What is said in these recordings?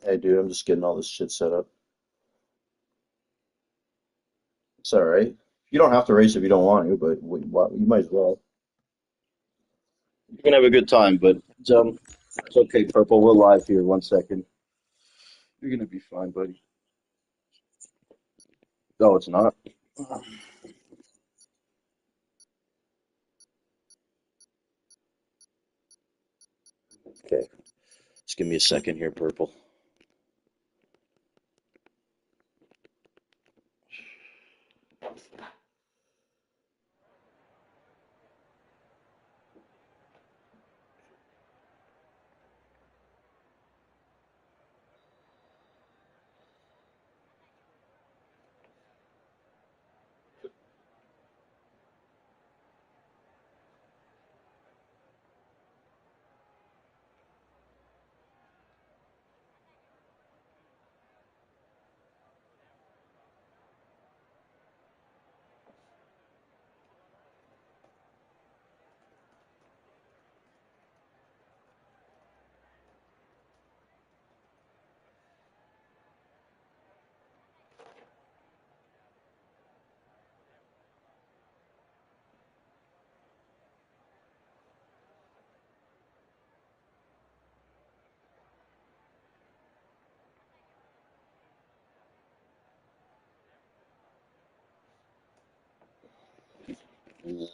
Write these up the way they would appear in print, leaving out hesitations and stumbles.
Hey, dude, I'm just getting all this shit set up. It's all right. You don't have to race if you don't want to, but you might as well. You can have a good time, but it's okay, Purple. We're live here. 1 second. You're gonna be fine, buddy. No, it's not. Okay, just give me a second here, Purple.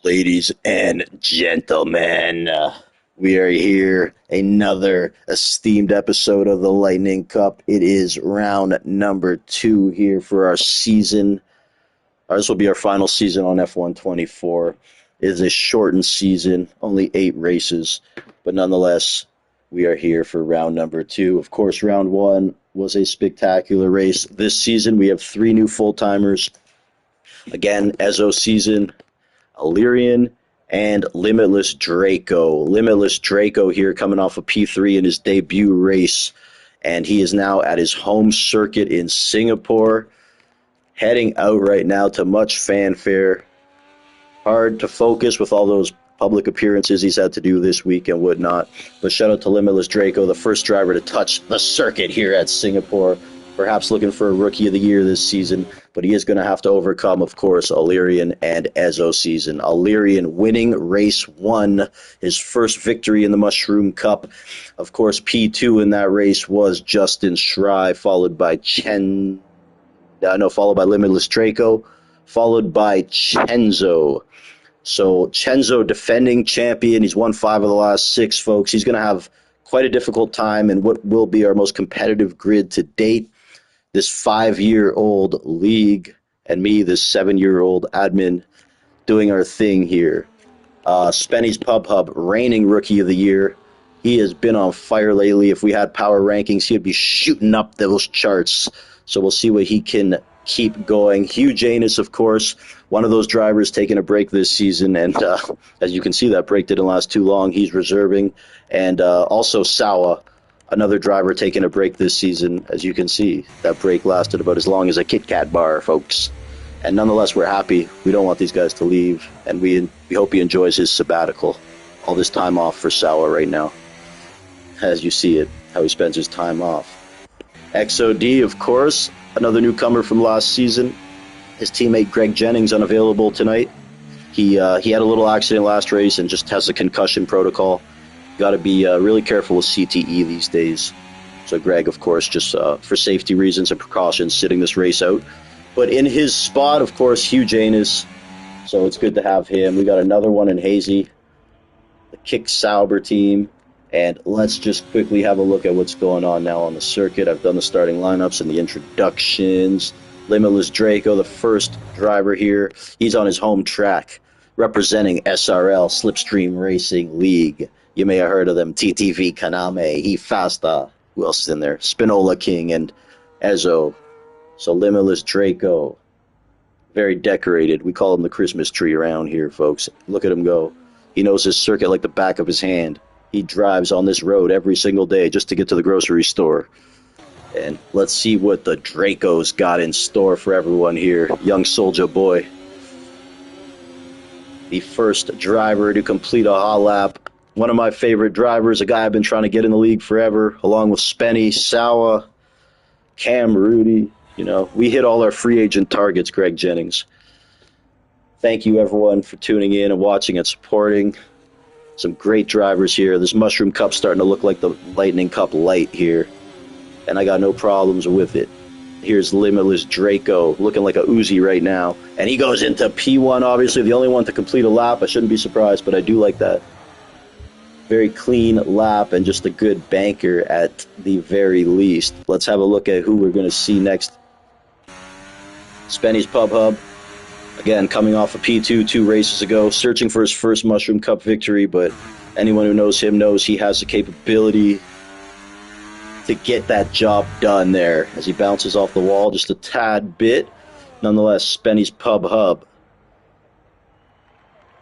Ladies and gentlemen, we are here. Another esteemed episode of the Lightning Cup. It is round number 2 here for our season. This will be our final season on F124. It is a shortened season, only 8 races, but nonetheless, we are here for round number 2. Of course, round 1 was a spectacular race. This season, we have 3 new full-timers. Again, Ezo season, Illyrian, and Limitless Draco. Limitless Draco here coming off of P3 in his debut race, and he is now at his home circuit in Singapore, heading out right now to much fanfare. Hard to focus with all those public appearances he's had to do this week and whatnot. But shout out to Limitless Draco, the first driver to touch the circuit here at Singapore. Perhaps looking for a Rookie of the Year this season, but he is going to have to overcome, of course, Illyrian and Ezo season. Illyrian winning race 1, his first victory in the Mushroom Cup. Of course, P2 in that race was Justin Schrei, followed by followed by Limitless Draco, followed by Chenzo. So Chenzo, defending champion. He's won 5 of the last 6, folks. He's going to have quite a difficult time in what will be our most competitive grid to date. This 5-year-old league and me, this 7-year-old admin, doing our thing here. Spenny's Pub Hub, reigning Rookie of the Year. He has been on fire lately. If we had power rankings, he'd be shooting up those charts. So we'll see what he can keep going. Hugh Janus, of course, one of those drivers taking a break this season. And as you can see, that break didn't last too long. He's reserving. And also Sawa, another driver taking a break this season. As you can see, that break lasted about as long as a Kit Kat bar, folks. And nonetheless, we're happy. We don't want these guys to leave. And we hope he enjoys his sabbatical. All this time off for Sawa right now. As you see it, how he spends his time off. XOD, of course, another newcomer from last season. His teammate Greg Jennings unavailable tonight. He had a little accident last race and just has a concussion protocol. Got to be really careful with CTE these days. So Greg, of course, just for safety reasons and precautions, sitting this race out. But in his spot, of course, Hugh Janus. So it's good to have him. We got another one in Hazy, the Kick Sauber team. And let's just quickly have a look at what's going on now on the circuit. I've done the starting lineups and the introductions. Limitless Draco, the first driver here. He's on his home track, representing SRL, Slipstream Racing League. You may have heard of them. TTV Kaname, Hifasta. Who else is in there? Spinola King and Ezo. So Limitless Draco, very decorated. We call him the Christmas tree around here, folks. Look at him go. He knows his circuit like the back of his hand. He drives on this road every single day just to get to the grocery store. And let's see what the Draco's got in store for everyone here. Young Soldier Boy, the first driver to complete a hot lap. One of my favorite drivers, a guy I've been trying to get in the league forever, along with Spenny, Sawa, Cam Rudy. You know, we hit all our free agent targets, Greg Jennings. Thank you, everyone, for tuning in and watching and supporting. Some great drivers here. This Mushroom Cup's starting to look like the Lightning Cup Light here, and I got no problems with it. Here's Limitless Draco, looking like a Uzi right now. And he goes into P1, obviously, the only one to complete a lap. I shouldn't be surprised, but I do like that. Very clean lap and just a good banker at the very least. Let's have a look at who we're going to see next. Spenny's Pub Hub, again, coming off of P2 2 races ago, searching for his first Mushroom Cup victory, but anyone who knows him knows he has the capability to get that job done there as he bounces off the wall just a tad bit. Nonetheless, Spenny's Pub Hub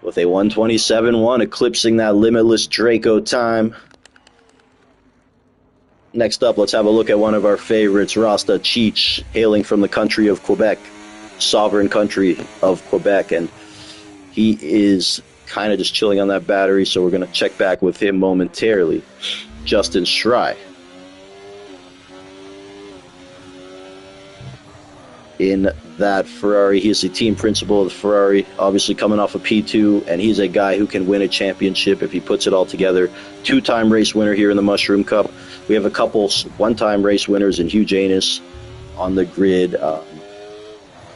with a 127.1, eclipsing that Limitless Draco time. Next up, let's have a look at one of our favorites, Rasta Cheech, hailing from the country of Quebec, sovereign country of Quebec, and he is kind of just chilling on that battery, so we're going to check back with him momentarily. Justin Schrei in that Ferrari. He is the team principal of the Ferrari, obviously coming off of P2, and he's a guy who can win a championship if he puts it all together. Two-time race winner here in the Mushroom Cup. We have a couple one-time race winners in Hugh Janus on the grid.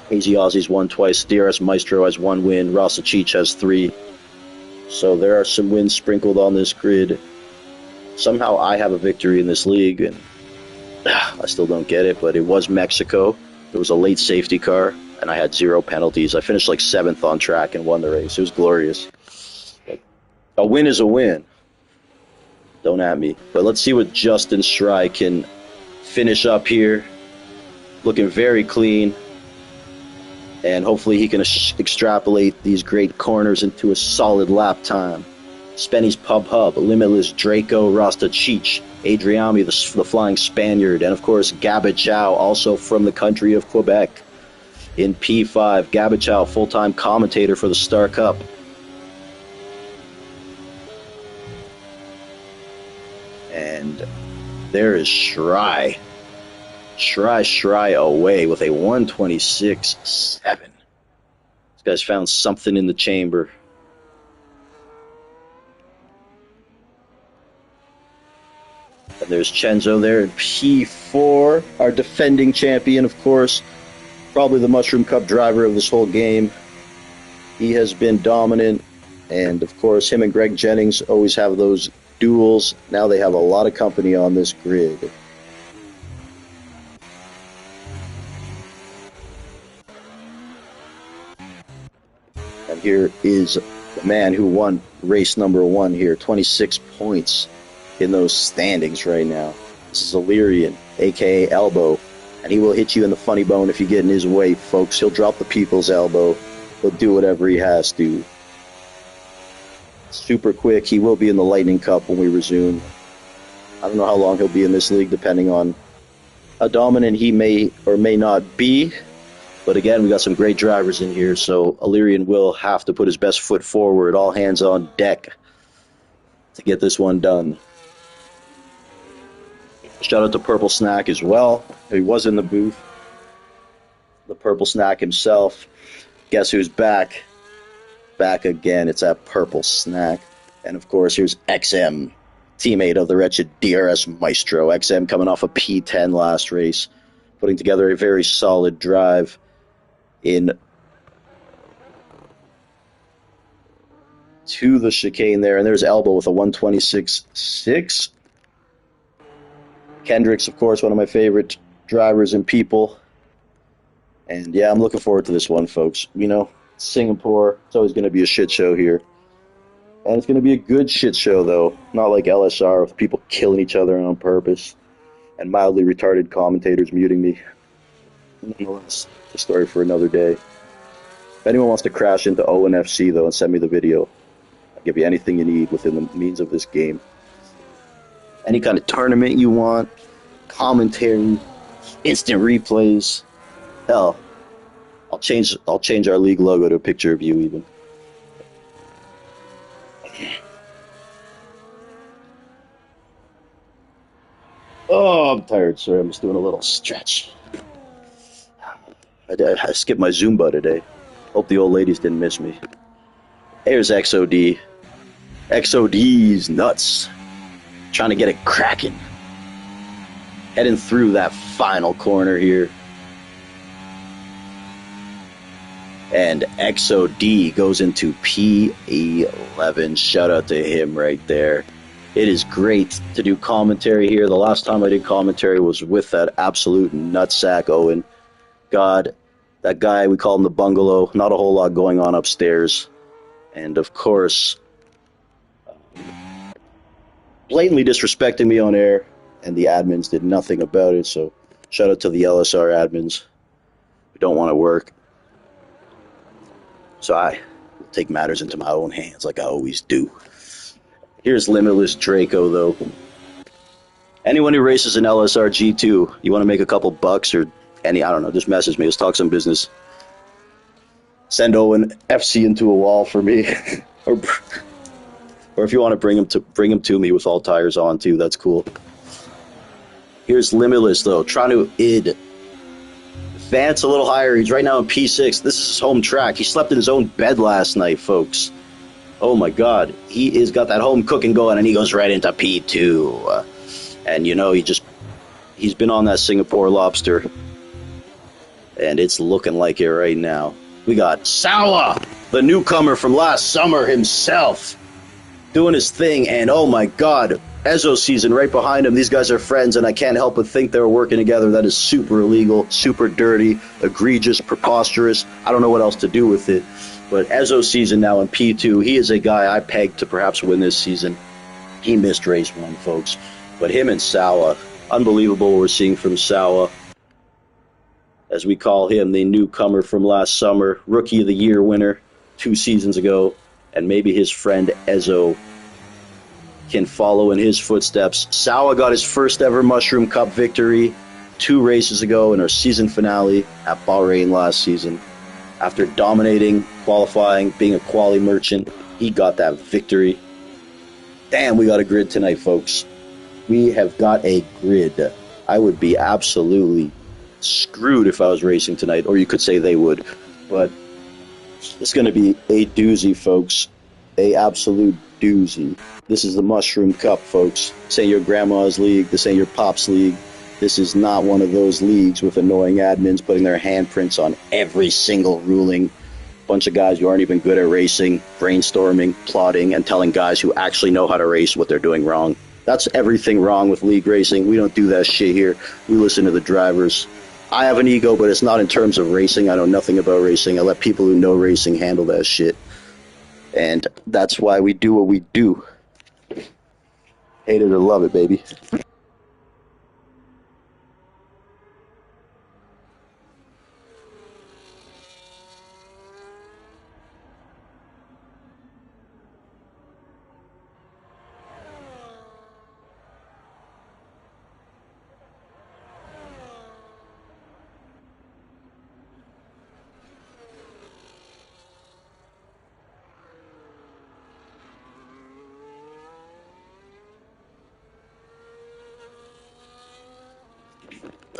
Hazy Aussie's won twice. DRS Maestro has 1 win. Rasta Cheech has 3. So there are some wins sprinkled on this grid. Somehow I have a victory in this league, and I still don't get it, but it was Mexico. It was a late safety car, and I had 0 penalties. I finished like 7th on track and won the race. It was glorious. A win is a win. Don't at me. But let's see what Justin Schrei can finish up here. Looking very clean. And hopefully he can extrapolate these great corners into a solid lap time. Spenny's Pub Hub, Limitless Draco, Rasta Cheech, Adriami, the Flying Spaniard, and of course Gabichow, also from the country of Quebec. In P5, Gabichow, full-time commentator for the Star Cup. And there is Schrei. Schrei away with a 126.7. This guy's found something in the chamber. And there's Chenzo there in P4, our defending champion, of course. Probably the Mushroom Cup driver of this whole game. He has been dominant. And, of course, him and Greg Jennings always have those duels. Now they have a lot of company on this grid. And here is the man who won race number 1 here, 26 points in those standings right now. This is Illyrian, aka Elbow, and he will hit you in the funny bone if you get in his way, folks. He'll drop the people's elbow. He'll do whatever he has to. Super quick. He will be in the Lightning Cup when we resume. I don't know how long he'll be in this league, depending on how dominant he may or may not be. But again, we got some great drivers in here, so Illyrian will have to put his best foot forward, all hands on deck, to get this one done. Shout out to Purple Snack as well. He was in the booth. The Purple Snack himself. Guess who's back? Back again. It's that Purple Snack. And of course, here's XM, teammate of the wretched DRS Maestro. XM coming off a P10 last race, putting together a very solid drive in to the chicane there. And there's Elbow with a 126.6. Kendricks, of course, one of my favorite drivers and people. And yeah, I'm looking forward to this one, folks. You know, Singapore, it's always going to be a shit show here. And it's going to be a good shit show, though. Not like LSR with people killing each other on purpose and mildly retarded commentators muting me. Nonetheless, it's a story for another day. If anyone wants to crash into ONFC, though, and send me the video, I'll give you anything you need within the means of this game. Any kind of tournament you want, commentary, instant replays. Hell, I'll change our league logo to a picture of you even. Oh, I'm tired, sir. I'm just doing a little stretch. I skipped my Zumba today. Hope the old ladies didn't miss me. Here's XOD. XOD's nuts. Trying to get it cracking. Heading through that final corner here. And XOD goes into P11. Shout out to him right there. It is great to do commentary here. The last time I did commentary was with that absolute nutsack Owen. God, that guy, we call him the Bungalow. Not a whole lot going on upstairs. And of course, blatantly disrespecting me on air. And the admins did nothing about it. So shout out to the LSR admins who don't want to work. So I take matters into my own hands like I always do. Here's Limitless Draco, though. Anyone who races an LSR G2, you want to make a couple bucks or I don't know, just message me. Let's talk some business. Send Owen FC into a wall for me. or if you want to bring him to me with all tires on, too. That's cool. Here's Limitless, though. Trying to advance a little higher. He's right now in P6. This is his home track. He slept in his own bed last night, folks. Oh my God, he has got that home cooking going, and he goes right into P2. And you know, he's been on that Singapore Lobster, and it's looking like it right now. We got Sawa, the newcomer from last summer himself, doing his thing, and oh my God, Ezo season right behind him. These guys are friends, and I can't help but think they were working together. That is super illegal, super dirty, egregious, preposterous. I don't know what else to do with it. But Ezo season now in P2, he is a guy I pegged to perhaps win this season. He missed race 1, folks. But him and Sawa, unbelievable what we're seeing from Sawa. As we call him, the newcomer from last summer, Rookie of the Year winner 2 seasons ago. And maybe his friend Ezo can follow in his footsteps. Sawa got his first ever Mushroom Cup victory 2 races ago in our season finale at Bahrain last season. After dominating, qualifying, being a quali merchant, he got that victory. Damn, we got a grid tonight, folks. We have got a grid. I would be absolutely screwed if I was racing tonight, or you could say they would. But it's going to be a doozy, folks. A absolute doozy. This is the Mushroom Cup, folks. This ain't your grandma's league. This ain't your pop's league. This is not one of those leagues with annoying admins putting their handprints on every single ruling. Bunch of guys who aren't even good at racing, brainstorming, plotting, and telling guys who actually know how to race what they're doing wrong. That's everything wrong with league racing. We don't do that shit here. We listen to the drivers. I have an ego, but it's not in terms of racing. I know nothing about racing. I let people who know racing handle that shit. And that's why we do what we do. Hate it or love it, baby.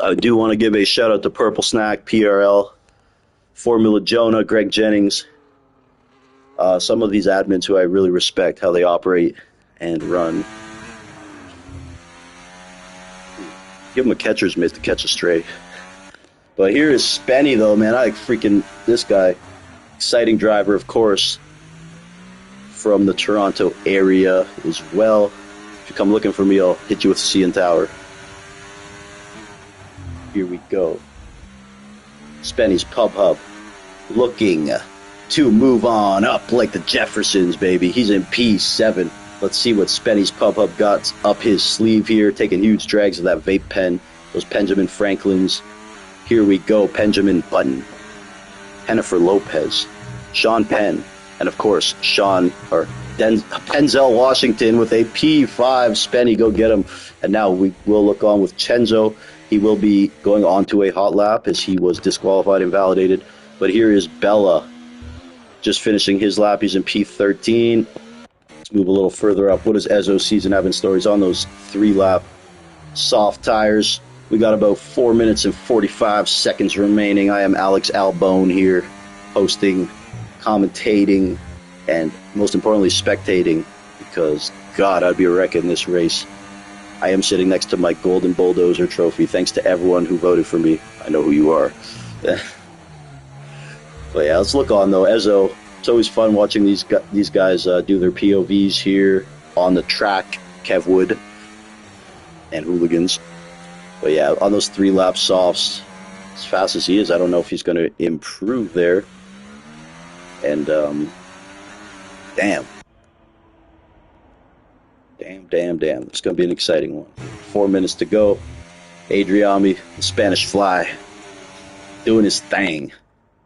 I do want to give a shout out to Purple Snack, PRL, Formula Jonah, Greg Jennings, some of these admins who I really respect how they operate and run. Give them a catcher's mitt to catch a stray. But here is Spenny, though, man. I freaking this guy. Exciting driver, of course, from the Toronto area as well. If you come looking for me, I'll hit you with the CN Tower. Here we go. Spenny's Pub Hub looking to move on up like the Jeffersons, baby. He's in P7. Let's see what Spenny's Pub Hub got up his sleeve here, taking huge drags of that vape pen, those Benjamin Franklins. Here we go, Benjamin Button, Jennifer Lopez, Sean Penn, and of course, Denzel Washington with a P5. Spenny, go get him. And now we will look on with Chenzo. He will be going on to a hot lap as he was disqualified and validated. But here is Bella just finishing his lap. He's in P13. Let's move a little further up. What does Ezo season have in store? He's on those 3-lap soft tires. We got about 4 minutes and 45 seconds remaining. I am Alex Albone here, hosting, commentating, and most importantly, spectating, because, God, I'd be wrecking this race. I am sitting next to my Golden Bulldozer trophy. Thanks to everyone who voted for me. I know who you are. But yeah, let's look on, though. Ezo, it's always fun watching these guys do their POVs here on the track. Kev Wood and Hooligans. But yeah, on those 3-lap softs, as fast as he is, I don't know if he's going to improve there. And, damn. It's going to be an exciting one. 4 minutes to go. Adriami, the Spanish Fly, doing his thing.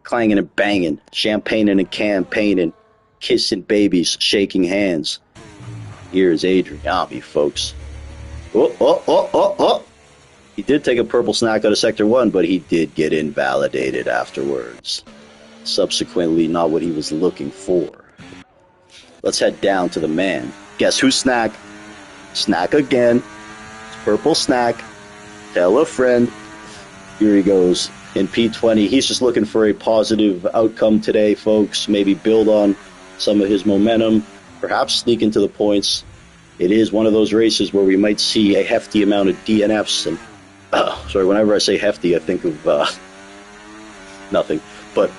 Clanging and banging. Champagning and campaigning. Kissing babies, shaking hands. Here's Adriami, folks. Oh. He did take a purple snack out of Sector 1, but he did get invalidated afterwards. Subsequently, not what he was looking for. Let's head down to the man. Guess who snack? Snack again. It's purple snack. Tell a friend. Here he goes in P20. He's just looking for a positive outcome today, folks. Maybe build on some of his momentum. Perhaps sneak into the points. It is one of those races where we might see a hefty amount of DNFs. And sorry, whenever I say hefty, I think of nothing. But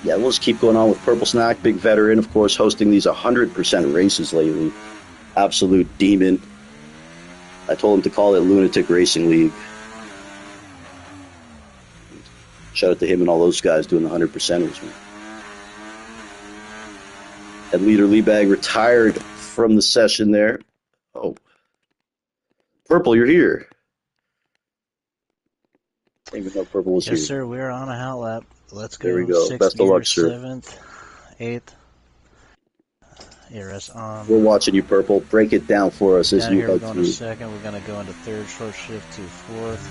yeah, we'll just keep going on with Purple Snack. Big veteran, of course, hosting these 100% races lately. Absolute demon. I told him to call it Lunatic Racing League. Shout out to him and all those guys doing the 100%ers, man. And Leader Liebag retired from the session there. Oh. Purple, you're here. I didn't even know Purple was here. Yes, sir. We're on a hot lap. Let's go. There we go. 6th Best of luck, sir. 7th, 8th. ARS on. We're watching you, Purple. Break it down for us as you Here, go we're going through. to 2nd. We're going to go into 3rd, short shift to 4th.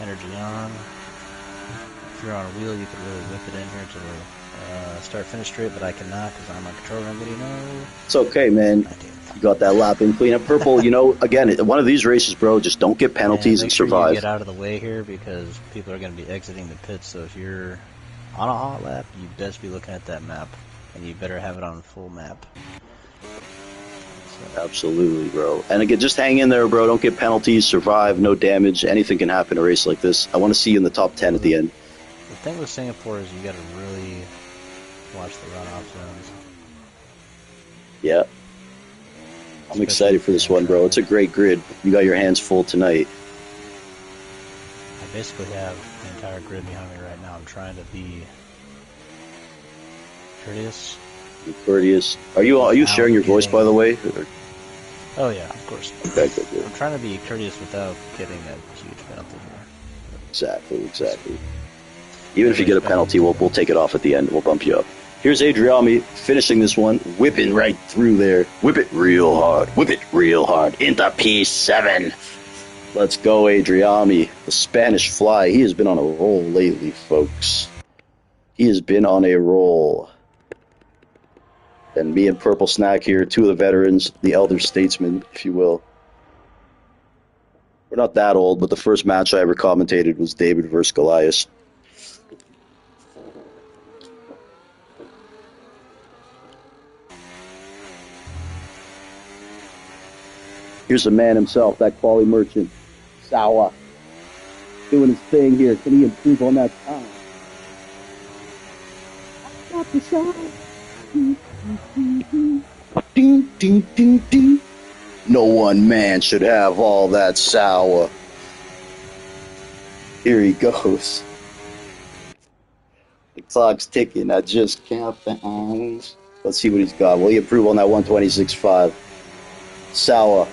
Energy on. If you're on a wheel, you can really whip it in here to start-finish straight, but I cannot because I'm on control room video. It's okay, man. You got that lap in clean. And Purple, you know, again, one of these races, bro, just don't get penalties and survive. Make sure you get out of the way here because people are going to be exiting the pits. So if you're on a hot lap, you best be looking at that map, and you better have it on full map. So. Absolutely, bro. And again, just hang in there, bro. Don't get penalties, survive, no damage. Anything can happen in a race like this. I want to see you in the top 10 at the end. The thing with Singapore is you got to really watch the runoff zones. Yeah. I'm excited for this one, bro. It's a great grid. You got your hands full tonight. I basically have the entire grid behind me right now. I'm trying to be courteous. Courteous. Are you sharing your voice, by the way? Oh yeah, of course. Okay, good. I'm trying to be courteous without getting a huge penalty here. Exactly. Even if you get a penalty, we'll take it off at the end. We'll bump you up. Here's Adriami finishing this one, whipping right through there. Whip it real hard. Into P7. Let's go, Adriami. The Spanish Fly. He has been on a roll lately, folks. He has been on a roll. And me and Purple Snack here, two of the veterans, the elder statesmen, if you will. We're not that old, but the first match I ever commentated was David versus Goliath. Here's the man himself, that quality merchant, Sawa, doing his thing here. Can he improve on that time? I got the shot. Ding, ding, ding, ding. No one man should have all that Sawa. Here he goes. The clock's ticking. I just count the hours. Let's see what he's got. Will he improve on that 126.5? Sawa.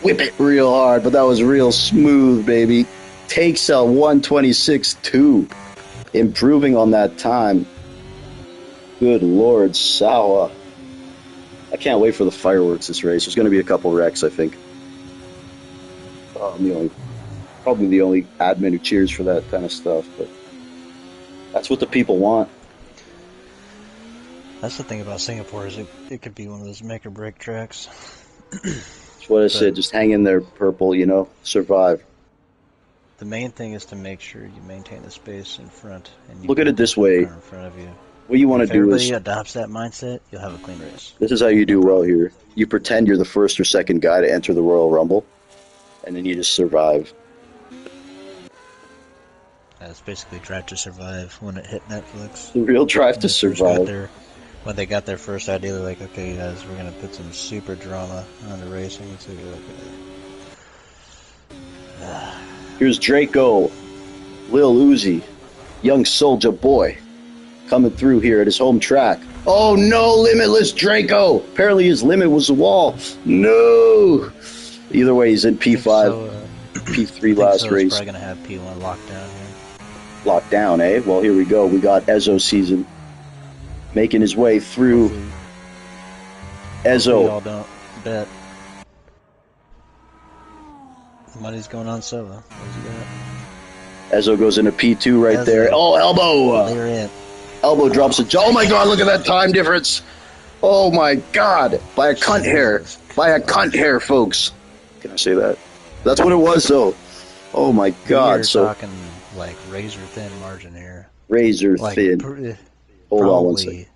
Whip it real hard, but that was real smooth, baby. Takes a 126.2. Improving on that time. Good Lord, Sawa. I can't wait for the fireworks this race. There's going to be a couple wrecks, I think. I'm probably the only admin who cheers for that kind of stuff, but that's what the people want. That's the thing about Singapore is it could be one of those make or break tracks. That's what I said. Just hang in there, Purple, you know, survive. The main thing is to make sure you maintain the space in front. And you Look at it this push the way. car in front of you. What you want to If do everybody is, adopts that mindset, you'll have a clean race. this is how you do well here. You pretend you're the first or second guy to enter the Royal Rumble, and then you just survive. It's basically Drive to Survive when it hit Netflix. The real Drive to Survive. When they got their first idea, they're like, okay, guys, we're going to put some super drama on the racing. It's like, okay. Here's Draco, Lil Uzi, young soldier boy, coming through here at his home track. Oh no, Limitless Draco! Apparently his limit was the wall. No! Either way, he's in P5, P3 last race. He's probably going to have P1 locked down here. Locked down, eh? Well, here we go. We got Ezo season making his way through. Ezo. Y'all don't bet. Money's going on Sova. Ezo goes into P2 right there. Oh, elbow! They're in. Elbow drops a. Oh my god, look at that time difference! Oh my god! By a cunt hair. By a cunt hair, folks. Can I say that? That's what it was, though. Oh my god. We're talking like razor thin margin here. Razor thin. Hold on one second.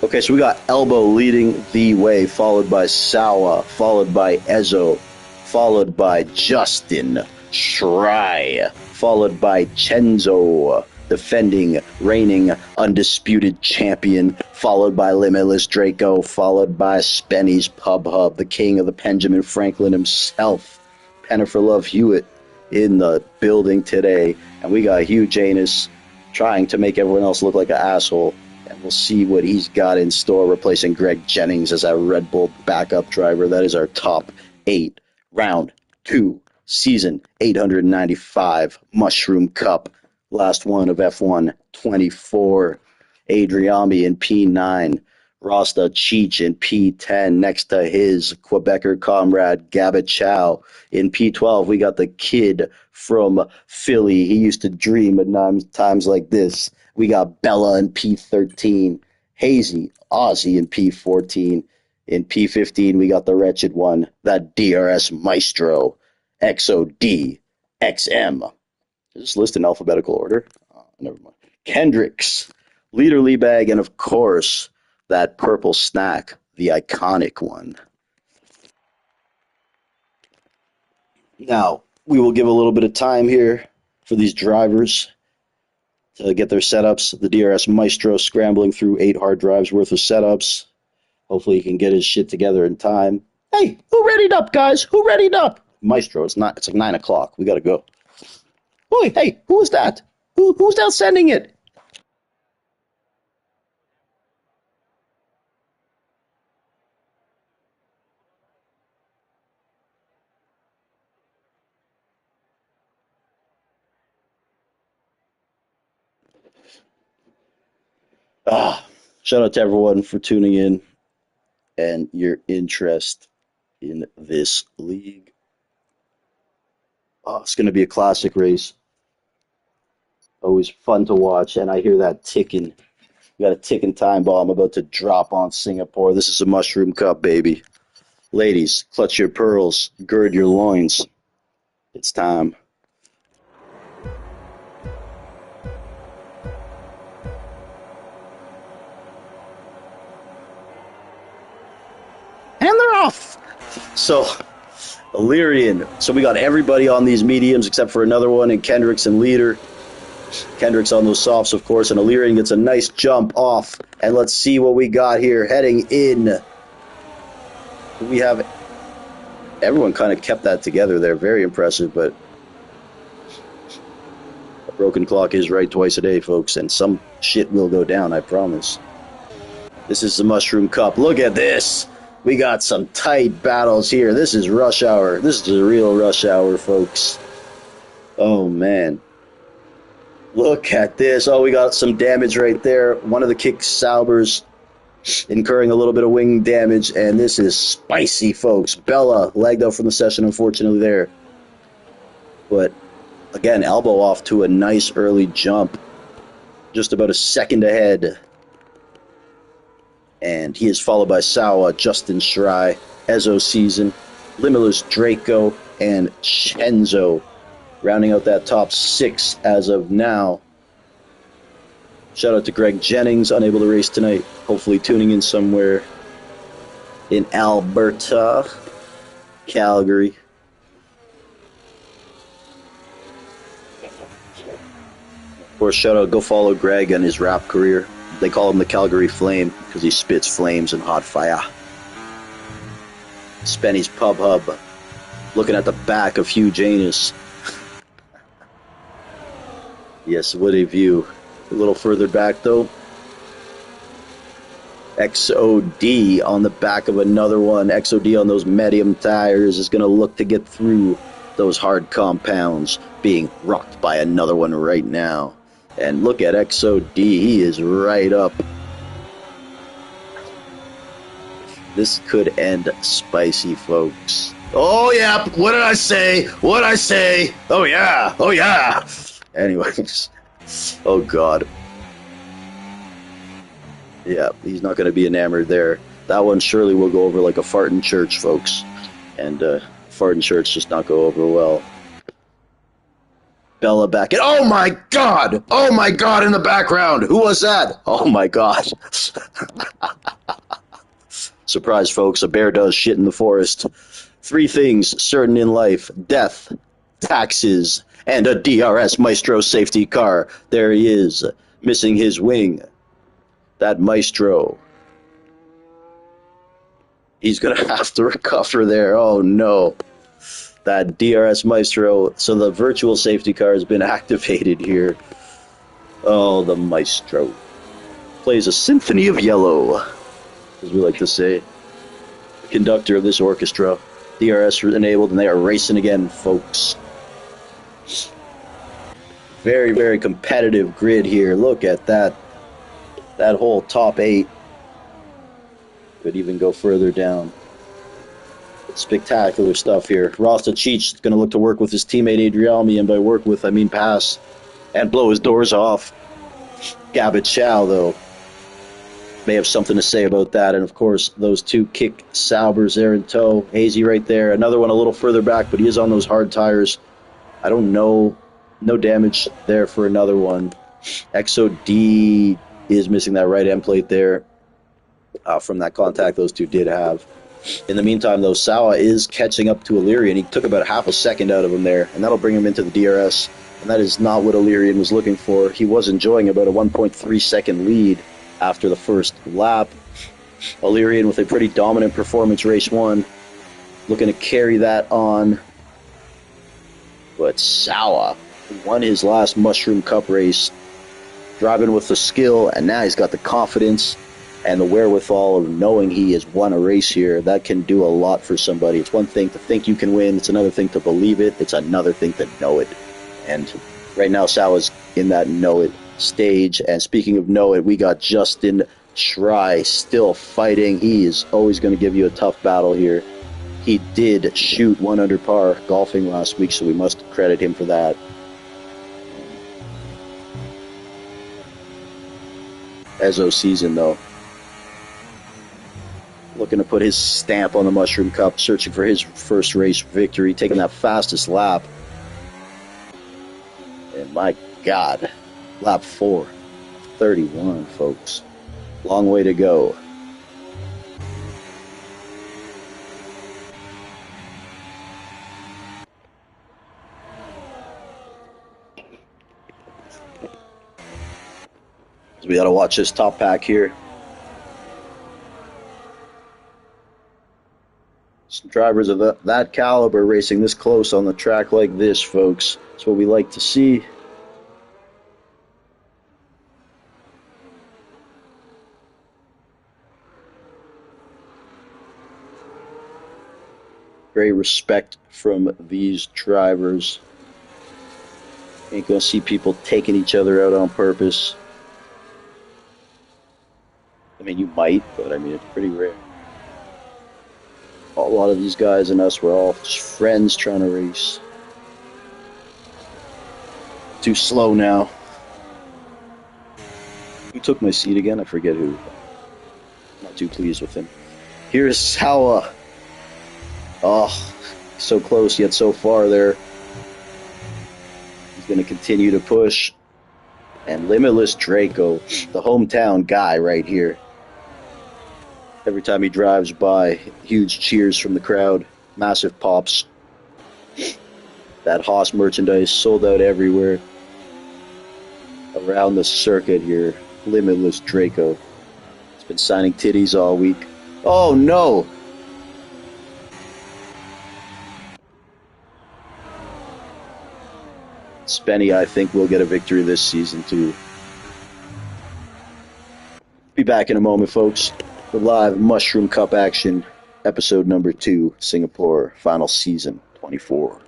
Okay, so we got Elbow leading the way, followed by Sawa, followed by Ezo, followed by Justin Schrei, followed by Chenzo, defending, reigning, undisputed champion, followed by Limitless Draco, followed by Spenny's Pub Hub, the king of the Benjamin Franklin himself, Pennifer Love Hewitt in the building today, and we got Hugh Janus trying to make everyone else look like an asshole. And we'll see what he's got in store, replacing Greg Jennings as our Red Bull backup driver. That is our top 8, round 2, season 895, Mushroom Cup, last one of F1 24. Adriami in P9, Rasta Cheech in P10, next to his Quebecer comrade Gabba Chow. In P12, we got the kid from Philly. He used to dream at times like this. We got Bella in P13, Hazy, Ozzy in P14. In P15, we got the wretched one, that DRS Maestro, XOD, XM. Is this list in alphabetical order? Oh, never mind. Kendricks, Leader Leabag, and of course, that purple snack, the iconic one. Now, we will give a little bit of time here for these drivers to get their setups. The DRS Maestro scrambling through 8 hard drives worth of setups. Hopefully he can get his shit together in time. Hey, who readied up, guys? Who readied up? Maestro, it's like 9 o'clock. We gotta go. Boy, hey, who is that? Who's down sending it? Shout out to everyone for tuning in and your interest in this league. It's going to be a classic race. Always fun to watch, and I hear that ticking. We got a ticking time bomb about to drop on Singapore. This is a Mushroom Cup, baby. Ladies, clutch your pearls, gird your loins. It's time. And they're off. So, Illyrian. So we got everybody on these mediums except for another one in Kendricks and Leader. Kendricks on those softs, of course, and Illyrian gets a nice jump off. And let's see what we got here heading in. We have everyone kind of kept that together there. Very impressive, but a broken clock is right twice a day, folks, and some shit will go down, I promise. This is the Mushroom Cup. Look at this. We got some tight battles here. This is rush hour. This is a real rush hour, folks. Oh, man. Look at this. Oh, we got some damage right there. One of the kick Saubers incurring a little bit of wing damage, and this is spicy, folks. Bella lagged out from the session, unfortunately, there. But, again, elbow off to a nice early jump. Just about a second ahead. And he is followed by Sawa, Justin Schrei, Ezo Season, Limitless Draco, and Chenzo, rounding out that top 6 as of now. Shout out to Greg Jennings, unable to race tonight. Hopefully tuning in somewhere in Alberta, Calgary. Of course, shout out, go follow Greg and his rap career. They call him the Calgary Flame because he spits flames and hot fire. Spenny's Pub Hub, looking at the back of Hugh Janus. Yes, what a view. A little further back, though. XOD on the back of another one. XOD on those medium tires is going to look to get through those hard compounds, being rocked by another one right now. And look at XOD. He is right up. This could end spicy, folks. Oh, yeah. What did I say? What did I say? Oh, yeah. Oh, yeah. Anyways. Oh, God. Yeah, he's not going to be enamored there. That one surely will go over like a fart in church, folks. And fart in church does not go over well. Bella back. Oh, my God. Oh, my God, in the background. Who was that? Oh, my God. Surprise, folks. A bear does shit in the forest. 3 things certain in life: death, taxes, and a DRS Maestro safety car. There he is, missing his wing. That Maestro. He's going to have to recover there. Oh, no. That DRS Maestro. So the virtual safety car has been activated here. Oh, the Maestro. Plays a symphony of yellow, as we like to say. The conductor of this orchestra. DRS enabled, and they are racing again, folks. Very, very competitive grid here. Look at that. That whole top 8 could even go further down. Spectacular stuff here. Rasta Cheech is going to look to work with his teammate Adriami, and by work with, I mean pass, and blow his doors off. Gabbett Chow, though, may have something to say about that. And, of course, those 2 Kick Saubers there in tow. Hazy right there. Another one a little further back, but he is on those hard tires. I don't know. No damage there for another one. XOD is missing that right end plate there from that contact those 2 did have. In the meantime, though, Sawa is catching up to Illyrian. He took about half a second out of him there, and that'll bring him into the DRS. And that is not what Illyrian was looking for. He was enjoying about a 1.3 second lead after the first lap. Illyrian with a pretty dominant performance race 1, looking to carry that on. But Sawa won his last Mushroom Cup race, driving with the skill, and now he's got the confidence and the wherewithal of knowing he has won a race here. That can do a lot for somebody. It's one thing to think you can win. It's another thing to believe it. It's another thing to know it. And right now, Sawa's in that know it stage. And speaking of know it, we got Justin Schrei still fighting. He is always going to give you a tough battle here. He did shoot 1 under par golfing last week, so we must credit him for that. Ezo Season, though, looking to put his stamp on the Mushroom Cup, searching for his first race victory, taking that fastest lap. And my God, lap 4, 31, folks. Long way to go. So we got to watch this top pack here. Some drivers of that caliber racing this close on the track like this, folks. That's what we like to see. Great respect from these drivers. Ain't gonna see people taking each other out on purpose. I mean, you might, but I mean, it's pretty rare. A lot of these guys and us were all just friends trying to race. Too slow now. Who took my seat again? I forget who. I'm not Not too pleased with him. Here's Sawa. Oh, so close yet so far there. He's going to continue to push. And Limitless Draco, the hometown guy right here. Every time he drives by, huge cheers from the crowd. Massive pops. That Haas merchandise sold out everywhere. Around the circuit here. Limitless Draco. He's been signing titties all week. Oh no! Spenny, I think, will get a victory this season, too. Be back in a moment, folks. The live Mushroom Cup action, episode number 2, Singapore, final season, 24.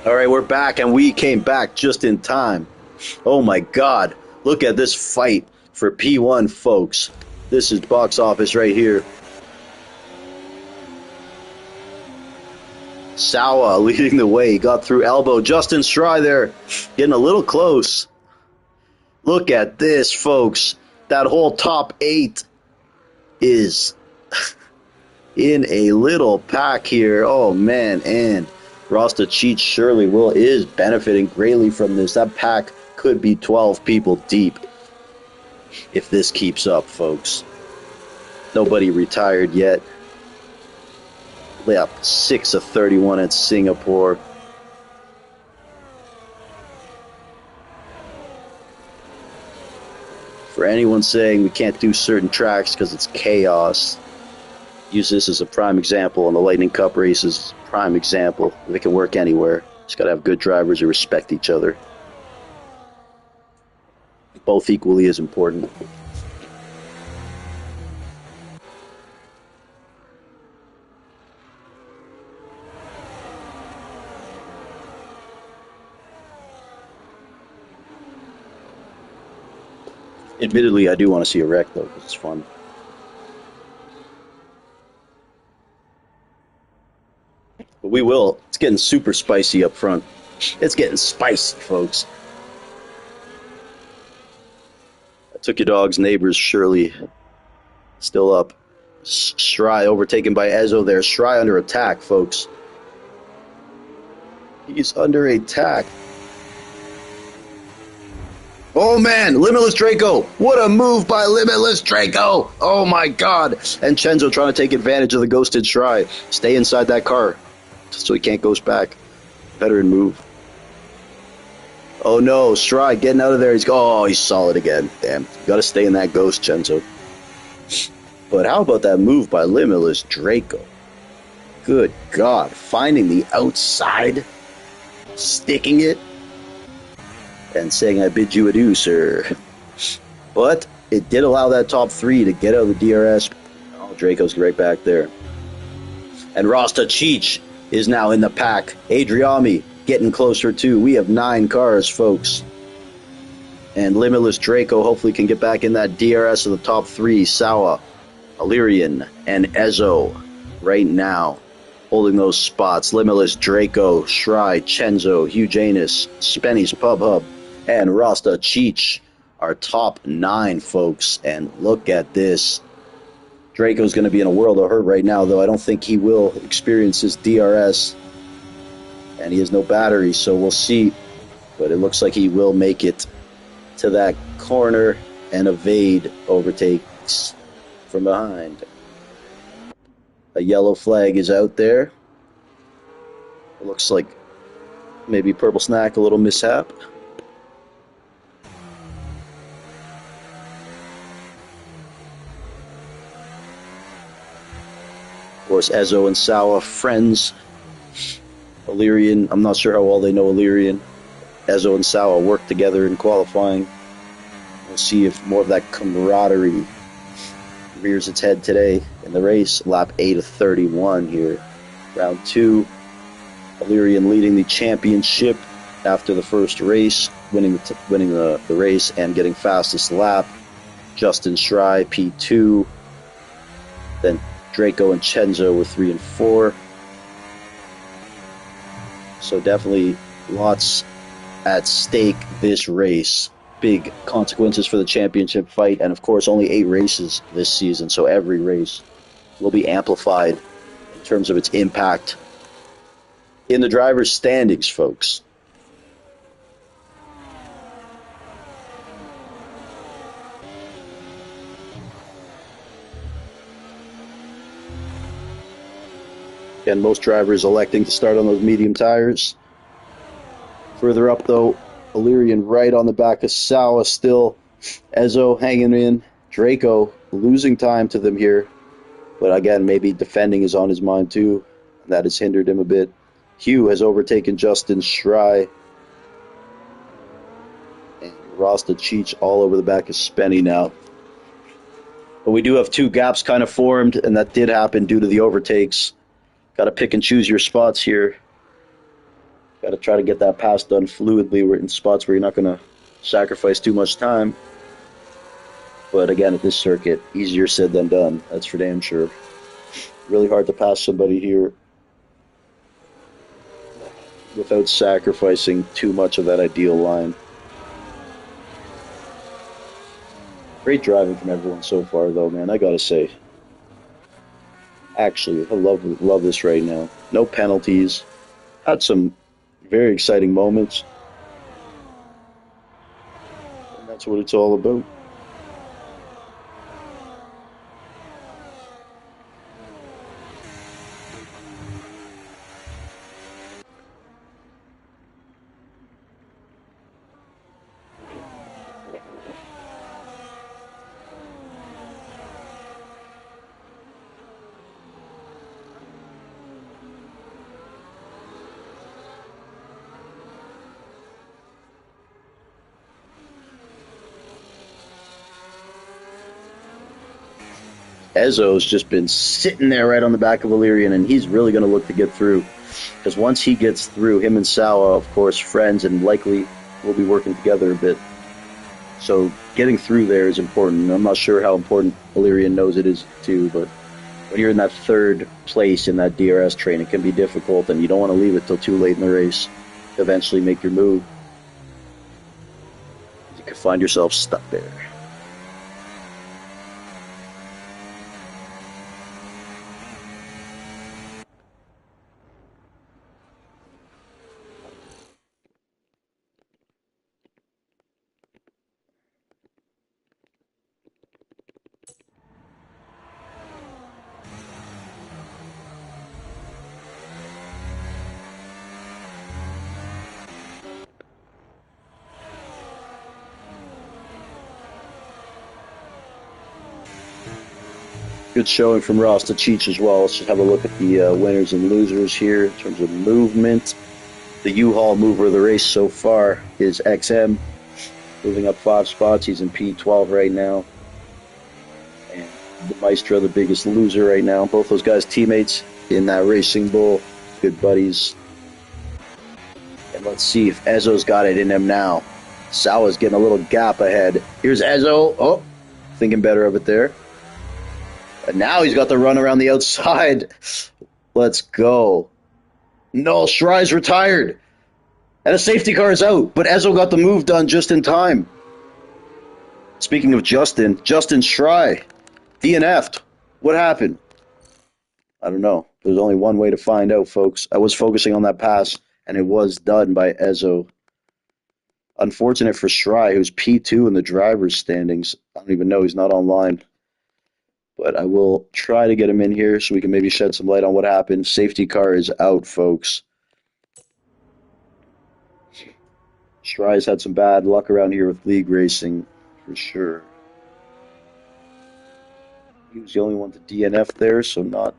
All right, we're back, and we came back just in time. Oh my God, look at this fight for P1, folks. This is box office right here. Sawa leading the way. He got through elbow. Justin Strye there, getting a little close. Look at this, folks. That whole top 8 is in a little pack here. Oh, man, and Rasta Cheat surely is benefiting greatly from this. That pack could be 12 people deep if this keeps up, folks. Nobody retired yet. Up 6 of 31 at Singapore. For anyone saying we can't do certain tracks because it's chaos, use this as a prime example on the Lightning Cup races. Prime example. It can work anywhere. Just got to have good drivers who respect each other. Both equally as important. Admittedly, I do want to see a wreck, though, because it's fun. But we will. It's getting super spicy up front. It's getting spicy, folks. I took your dog's neighbors, Shirley. Still up. Strye overtaken by Ezzo there. Strye under attack, folks. He's under attack. Oh man, Limitless Draco. What a move by Limitless Draco. Oh my God. And Chenzo trying to take advantage of the ghosted Strye. Stay inside that car so he can't ghost back. Veteran move. Oh no, Strye getting out of there. He's solid again. Damn. You got to stay in that ghost, Chenzo. But how about that move by Limitless Draco? Good God. Finding the outside. Sticking it. And saying, I bid you adieu, sir. But it did allow that top 3 to get out of the DRS. Oh, Draco's right back there. And Rasta Cheech is now in the pack. Adriami getting closer too. We have 9 cars, folks. And Limitless Draco hopefully can get back in that DRS of the top 3. Sawa, Illyrian, and Ezzo right now. holding those spots. Limitless, Draco, Shry, Chenzo, Hugh Janus, Spenny's Pub Hub, and Rasta Cheech are top 9, folks. And look at this. Draco's going to be in a world of hurt right now, though I don't think he will experience his DRS. And he has no battery, so we'll see. But it looks like he will make it to that corner and evade overtakes from behind. A yellow flag is out there. It looks like maybe Purple Snack, a little mishap. Of course, Ezo and Sawa, friends. Illyrian, I'm not sure how well they know Illyrian. Ezo and Sawa work together in qualifying. We'll see if more of that camaraderie rears its head today in the race. Lap 8 of 31 here. Round 2. Illyrian leading the championship after the first race, winning the race and getting fastest lap. Justin Shry, P2. Then Draco and Chenzo were 3 and 4. So definitely lots at stake this race. Big consequences for the championship fight, and of course only 8 races this season, so every race will be amplified in terms of its impact in the driver's standings, folks. Again, most drivers electing to start on those medium tires. Further up, though, Illyrian right on the back of Sawa still. Ezo hanging in. Draco losing time to them here. But again, maybe defending is on his mind too. That has hindered him a bit. Hugh has overtaken Justin Shry. And Rasta Cheech all over the back of Spenny now. But we do have 2 gaps kind of formed, and that did happen due to the overtakes. Got to pick and choose your spots here. Got to try to get that pass done fluidly. We're in spots where you're not going to sacrifice too much time. But again, at this circuit, easier said than done. That's for damn sure. Really hard to pass somebody here without sacrificing too much of that ideal line. Great driving from everyone so far, though, man. I got to say. Actually, I love this right now. No penalties. Had some very exciting moments. And that's what it's all about. Ezo's just been sitting there right on the back of Illyrian, and he's really going to look to get through. Because once he gets through, him and Sawa, of course, friends, and likely will be working together a bit. So getting through there is important. I'm not sure how important Illyrian knows it is too, but when you're in that 3rd place in that DRS train, it can be difficult, and you don't want to leave it till too late in the race to eventually make your move. You could find yourself stuck there. Good showing from Rasta Cheech as well. Let's just have a look at the winners and losers here in terms of movement. The U-Haul mover of the race so far is XM, moving up 5 spots. He's in P12 right now. And the Maestro, the biggest loser right now. Both those guys teammates in that Racing Bull, good buddies. And let's see if Ezo's got it in him now. Sawa's getting a little gap ahead. Here's Ezo. Oh, thinking better of it there. And now he's got the run around the outside. Let's go. No, Shry's retired. And a safety car is out, but Ezo got the move done just in time. Speaking of Justin Shry, DNF'd. What happened? I don't know. There's only one way to find out, folks. I was focusing on that pass, and it was done by Ezo. Unfortunate for Shry, who's P2 in the driver's standings. I don't even know. He's not online. But I will try to get him in here so we can maybe shed some light on what happened. Safety car is out, folks. Shry's had some bad luck around here with league racing, for sure. He was the only one to DNF there, so not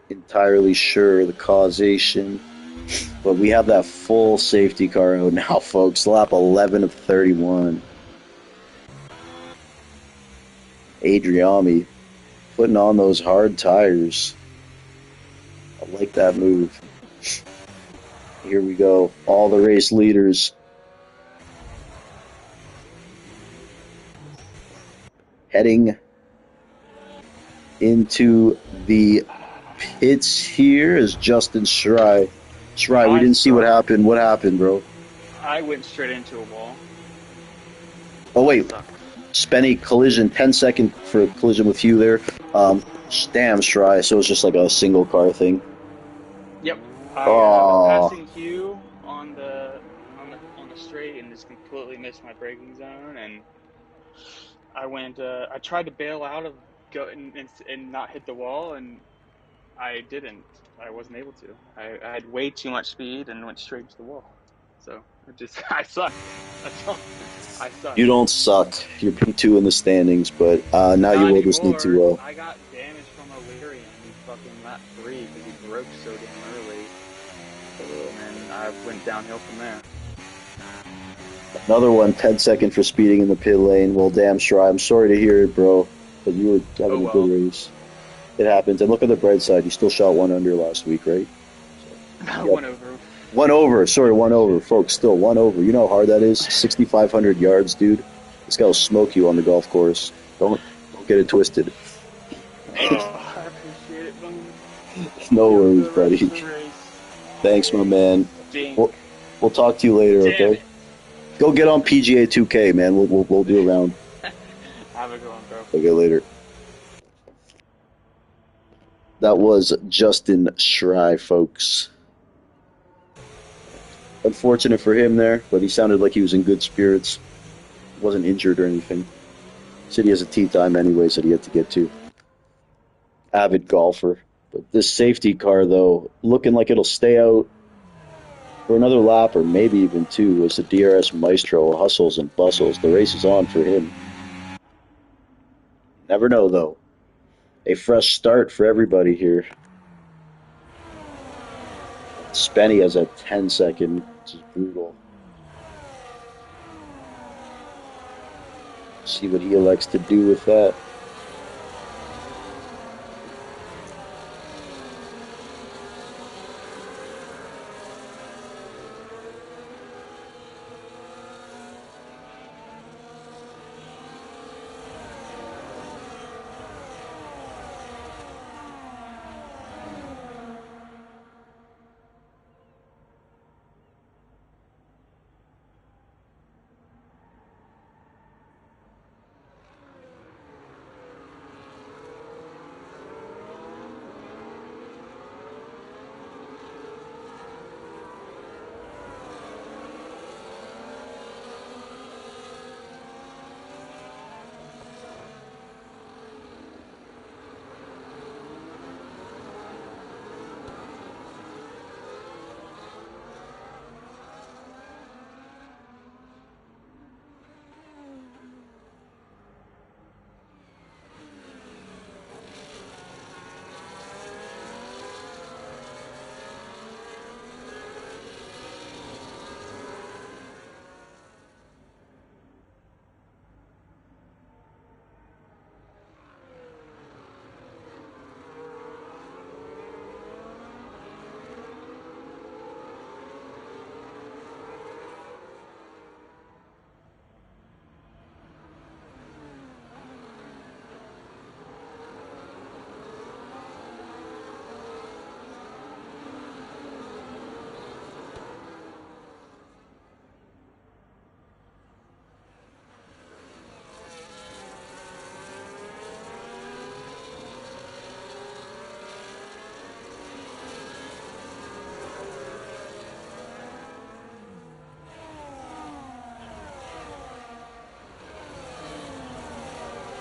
entirely sure the causation. But we have that full safety car out now, folks. Lap 11 of 31. Adriami putting on those hard tires. I like that move. Here we go. All the race leaders heading into the pits here is Justin Shry. Shry, we didn't see what happened. What happened, bro? I went straight into a wall. Oh, wait. Spenny collision, 10-second for collision with you there. Damn, Shry. So it's just like a single car thing. Yep. I was passing Hugh on the straight and just completely missed my braking zone, and I went. I tried to bail out of and not hit the wall, and I didn't. I wasn't able to. I had way too much speed and went straight into the wall. So I suck. That's all. I suck. You don't suck. You're P2 in the standings, but now Not you will anymore. just need to. I got damage from O'Leary in fucking lap 3 because he broke so damn early, and I went downhill from there. Another one, 10-second for speeding in the pit lane. Well, damn, Shry, I'm sorry to hear it, bro, but you were having a good race. It happens. And look at the bright side. You still shot 1 under last week, right? So, 1 over. 1 over. Sorry, 1 over. Folks, still 1 over. You know how hard that is? 6,500 yards, dude. This guy will smoke you on the golf course. Don't get it twisted. Oh, I appreciate it, Boone. No worries, buddy. Thanks, my man. We'll talk to you later, okay? Go get on PGA 2K, man. We'll do a round. Have a good one, bro. Okay, later. That was Justin Shry, folks. Unfortunate for him there, but he sounded like he was in good spirits. Wasn't injured or anything. Said he has a tee time anyways that he had to get to. Avid golfer. But this safety car, though, looking like it'll stay out for another lap or maybe even 2 as the DRS Maestro hustles and bustles. The race is on for him. Never know, though. A fresh start for everybody here. Spenny has a 10-second, which is brutal. See what he elects to do with that.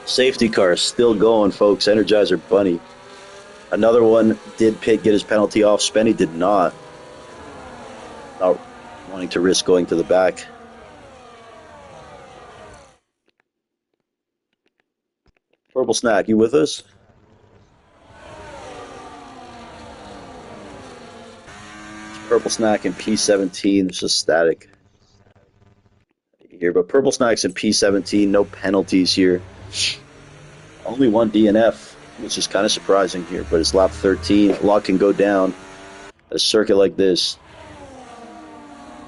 Safety car still going, folks. Energizer Bunny. Another one did get his penalty off. Spenny did not. Not wanting to risk going to the back. Purple Snack, you with us? Purple Snack in P17. It's just static here. But Purple Snack's in P17. No penalties here. Only one DNF, which is kind of surprising here. But it's lap 13. A lot can go down at a circuit like this.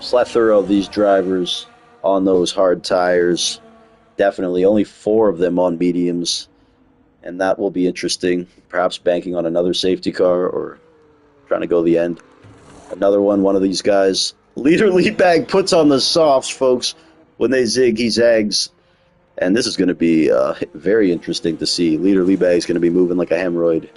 Plethora of these drivers on those hard tires. Definitely only 4 of them on mediums. And that will be interesting. Perhaps banking on another safety car or trying to go the end. Another one of these guys. Leader Leadbag puts on the softs, folks. When they zig, he zags. And this is going to be very interesting to see. Leader Leadbag is going to be moving like a hemorrhoid.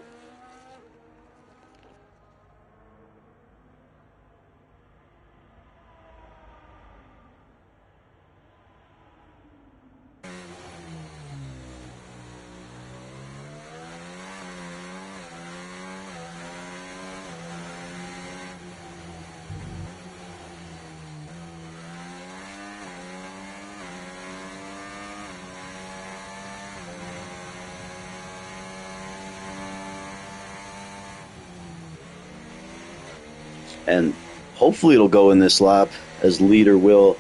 And hopefully it'll go in this lap, as leader will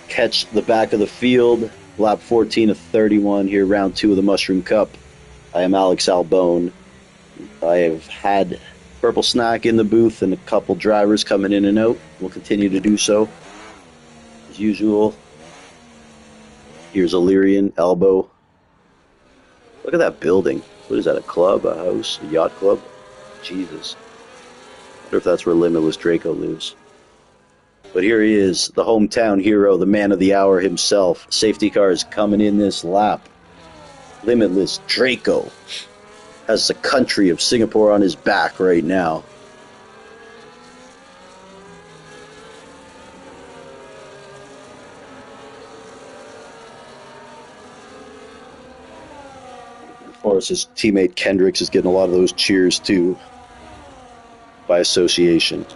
catch the back of the field. Lap 14 of 31 here, round 2 of the Mushroom Cup. I am Alex Albone. I have had Purple Snack in the booth and a couple drivers coming in and out. We'll continue to do so as usual. Here's Illyrian, Elbow. Look at that building. What is that, a club, a house, a yacht club? Jesus. I wonder if that's where Limitless Draco lives. But here he is, the hometown hero, the man of the hour himself. Safety car is coming in this lap. Limitless Draco has the country of Singapore on his back right now. Of course, his teammate Kendricks is getting a lot of those cheers too, by association.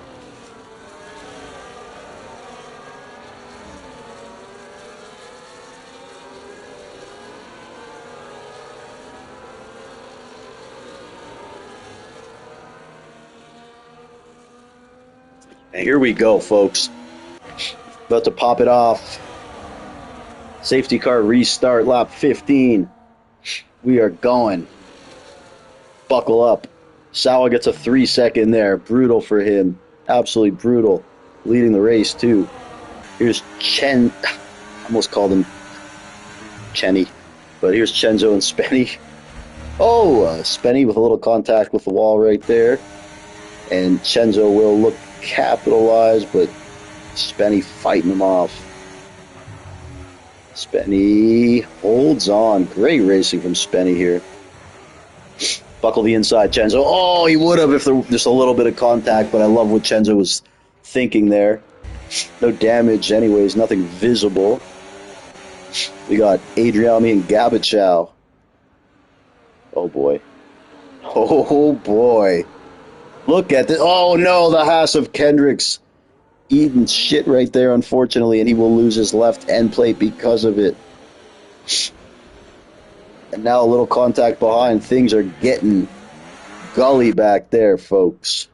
And here we go, folks. About to pop it off. Safety car restart, lap 15. We are going. Buckle up. Sawa gets a 3-second there. Brutal for him. Absolutely brutal. Leading the race, too. Here's Chen. I almost called him Chenny. But here's Chenzo and Spenny. Oh, Spenny with a little contact with the wall right there. And Chenzo will look capitalized, but Spenny fighting him off. Spenny holds on. Great racing from Spenny here. Buckle the inside, Chenzo. Oh, he would have if there was just a little bit of contact, but I love what Chenzo was thinking there. No damage anyways, nothing visible. We got Adriami and Gabachow. Oh, boy. Oh, boy. Look at this. Oh, no, the Haas of Kendricks. Eating shit right there, unfortunately, and he will lose his left end plate because of it. And now a little contact behind. Things are getting gully back there, folks.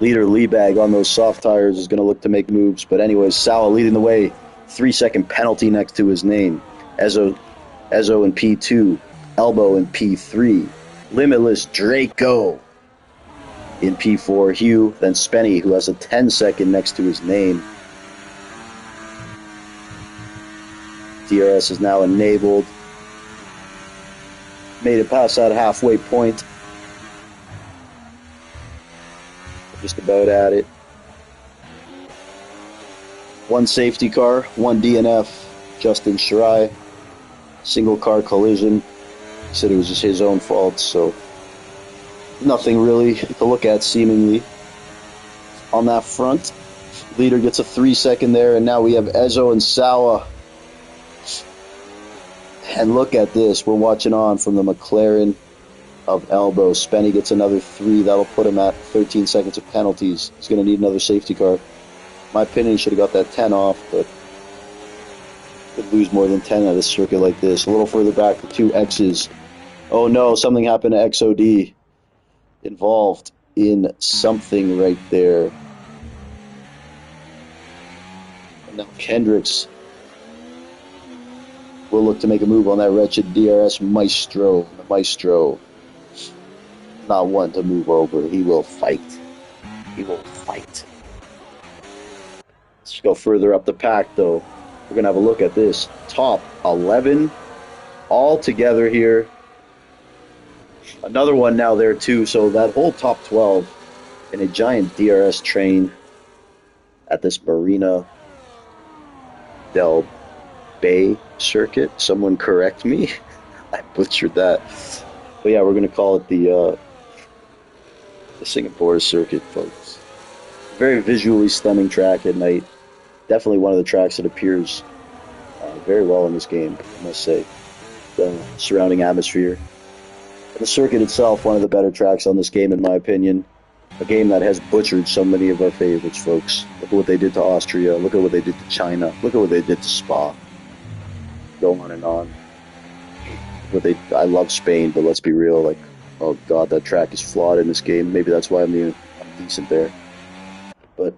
Leader Leabag on those soft tires is going to look to make moves. But anyways, Sawa leading the way. 3-second penalty next to his name. Ezo in P2. Elbow in P3. Limitless Draco in P4. Hugh, then Spenny, who has a 10-second next to his name. DRS is now enabled. Made it past that halfway point. Just about at it. One safety car, one DNF. Justin Shirai. Single car collision. He said it was just his own fault, so nothing really to look at seemingly on that front. Leader gets a 3-second there, and now we have Ezo and Sawa And look at this. We're watching on from the McLaren of Elbow. Spenny gets another 3. That'll put him at 13 seconds of penalties. He's going to need another safety car. In my opinion, he should have got that 10 off, but could lose more than 10 at a circuit like this. A little further back, the 2 X's. Oh no, something happened to XOD. Involved in something right there. And now Kendricks will look to make a move on that wretched DRS Maestro. The Maestro, not one to move over. He will fight. He will fight. Let's go further up the pack, though. We're going to have a look at this. Top 11 all together here. Another one now there, too. So that whole top 12 in a giant DRS train at this Marina del Bay circuit. Someone correct me. I butchered that. But yeah, we're going to call it the Singapore circuit, folks. Very visually stunning track at night. Definitely one of the tracks that appears very well in this game, I must say. The surrounding atmosphere. And the circuit itself, one of the better tracks on this game, in my opinion. A game that has butchered so many of our favorites, folks. Look at what they did to Austria. Look at what they did to China. Look at what they did to Spa. Go on and on. I love Spain, but let's be real. Like, oh god, that track is flawed in this game. Maybe that's why I'm decent there. But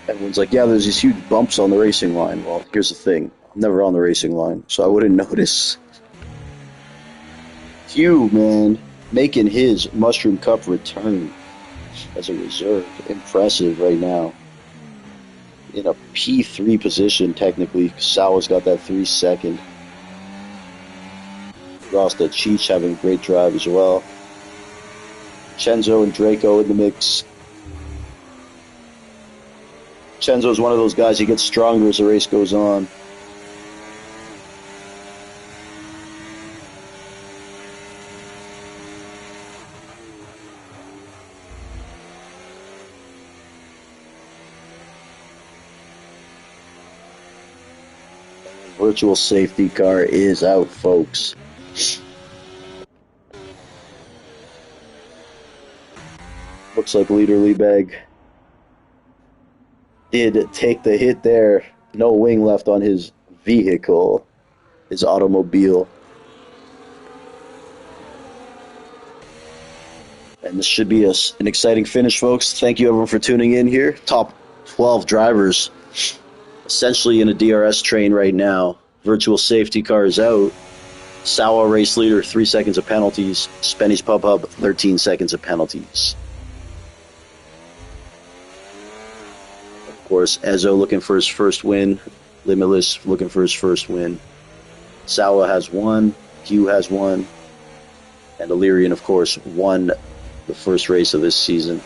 everyone's like, yeah, there's these huge bumps on the racing line. Well, here's the thing. I'm never on the racing line, so I wouldn't notice. Hugh, man, making his Mushroom Cup return as a reserve. Impressive right now. In a P3 position, technically. Sauer's got that 3 second. Rasta Cheech having a great drive as well. Chenzo and Draco in the mix. Chenzo's one of those guys, he gets stronger as the race goes on. Virtual safety car is out, folks. Looks like leader Liebeg did take the hit there. No wing left on his vehicle, his automobile. And this should be an exciting finish, folks. Thank you, everyone, for tuning in here. Top 12 drivers essentially in a DRS train right now. Virtual safety car is out. Sawa race leader, 3 seconds of penalties. Spenny's Pub Hub, 13 seconds of penalties. Of course, Ezo looking for his first win. Limitless looking for his first win. Sawa has 1. Hugh has 1. And Illyrian, of course, won the first race of this season.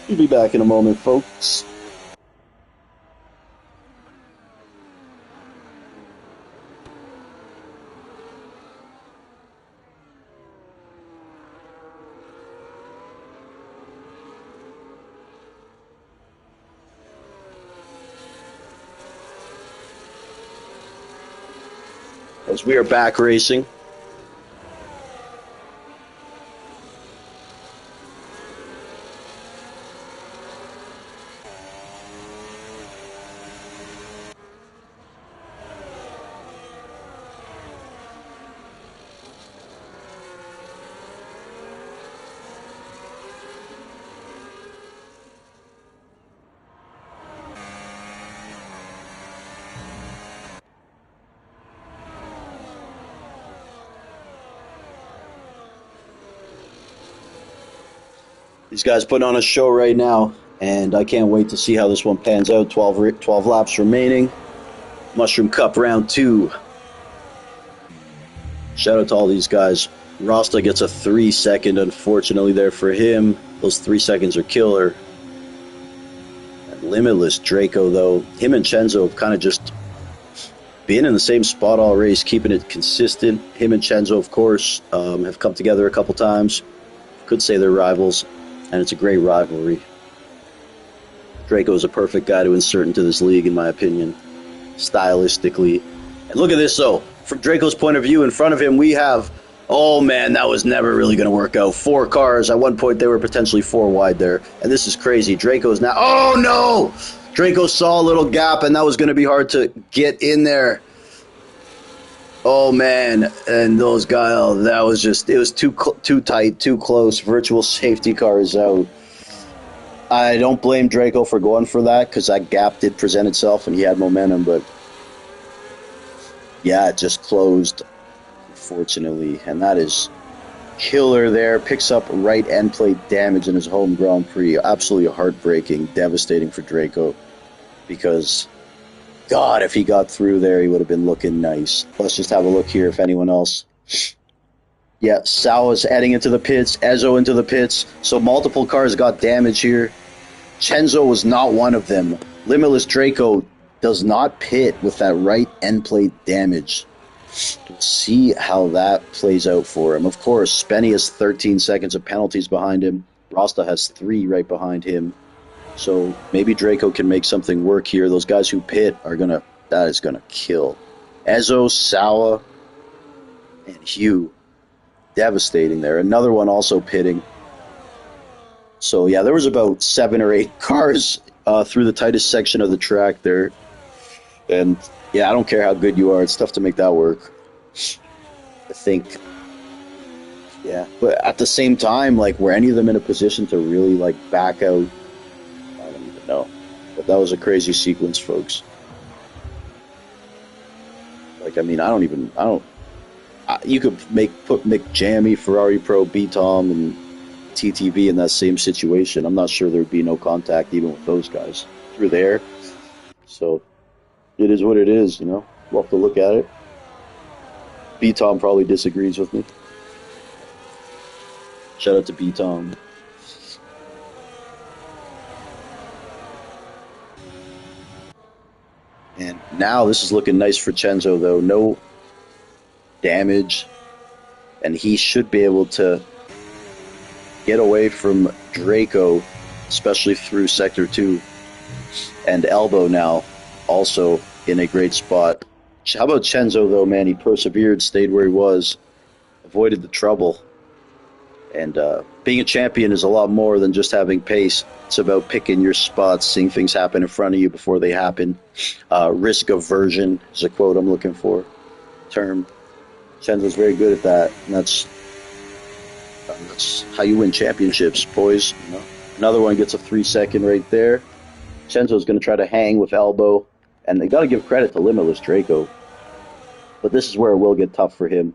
We'll be back in a moment, folks. As we are back racing. These guys putting on a show right now, and I can't wait to see how this one pans out. 12 laps remaining. Mushroom Cup round 2. Shout out to all these guys. Rasta gets a 3 second, unfortunately, there for him. Those 3 seconds are killer. And Limitless Draco, though, him and Chenzo have kind of just been in the same spot all race, keeping it consistent. Him and Chenzo, of course, have come together a couple times. Could say they're rivals. And it's a great rivalry. Draco is a perfect guy to insert into this league, in my opinion. stylistically. And look at this, though. From Draco's point of view, in front of him, we have, oh man, that was never really going to work out. 4 cars. At one point, they were potentially 4 wide there. And this is crazy. Draco's now, oh no! Draco saw a little gap, and that was going to be hard to get in there. Oh man, and those guys, oh, that was just, it was too tight, too close. Virtual safety car is out. I don't blame Draco for going for that, because that gap did present itself and he had momentum, but yeah, it just closed, unfortunately. And that is killer there. Picks up right end plate damage in his home Grand Prix. Absolutely heartbreaking, devastating for Draco, because God, if he got through there, he would have been looking nice. Let's just have a look here if anyone else. Yeah, Sauer's heading into the pits, Ezo into the pits, so multiple cars got damage here. Chenzo was not one of them. Limitless Draco does not pit with that right end plate damage. We'll see how that plays out for him. Of course, Spenny has 13 seconds of penalties behind him. Rasta has 3 right behind him. So maybe Draco can make something work here. Those guys who pit are gonna, that is gonna kill. Ezo, Sawa, and Hugh. Devastating there. Another one also pitting. So yeah, there was about 7 or 8 cars through the tightest section of the track there. And yeah, I don't care how good you are. It's tough to make that work. I think. Yeah, but at the same time, like, were any of them in a position to really like back out? I don't even know. But that was a crazy sequence, folks. Like, I mean, you could put Mick Jammy, Ferrari Pro, B-Tom, and TTV in that same situation. I'm not sure there would be no contact even with those guys through there. So it is what it is, you know. We'll have to look at it. B-Tom probably disagrees with me. Shout out to B-Tom. And now this is looking nice for Chenzo, though. No damage, and he should be able to get away from Draco, especially through Sector 2. And Elbow now also in a great spot. How about Chenzo, though, man? He persevered, stayed where he was, avoided the trouble. And being a champion is a lot more than just having pace. It's about picking your spots, seeing things happen in front of you before they happen. Risk aversion is a quote I'm looking for. Term. Chenzo's very good at that, and that's how you win championships, boys. You know? Another one gets a 3-second right there. Chenzo's going to try to hang with Elbow, and they got to give credit to Limitless Draco. But this is where it will get tough for him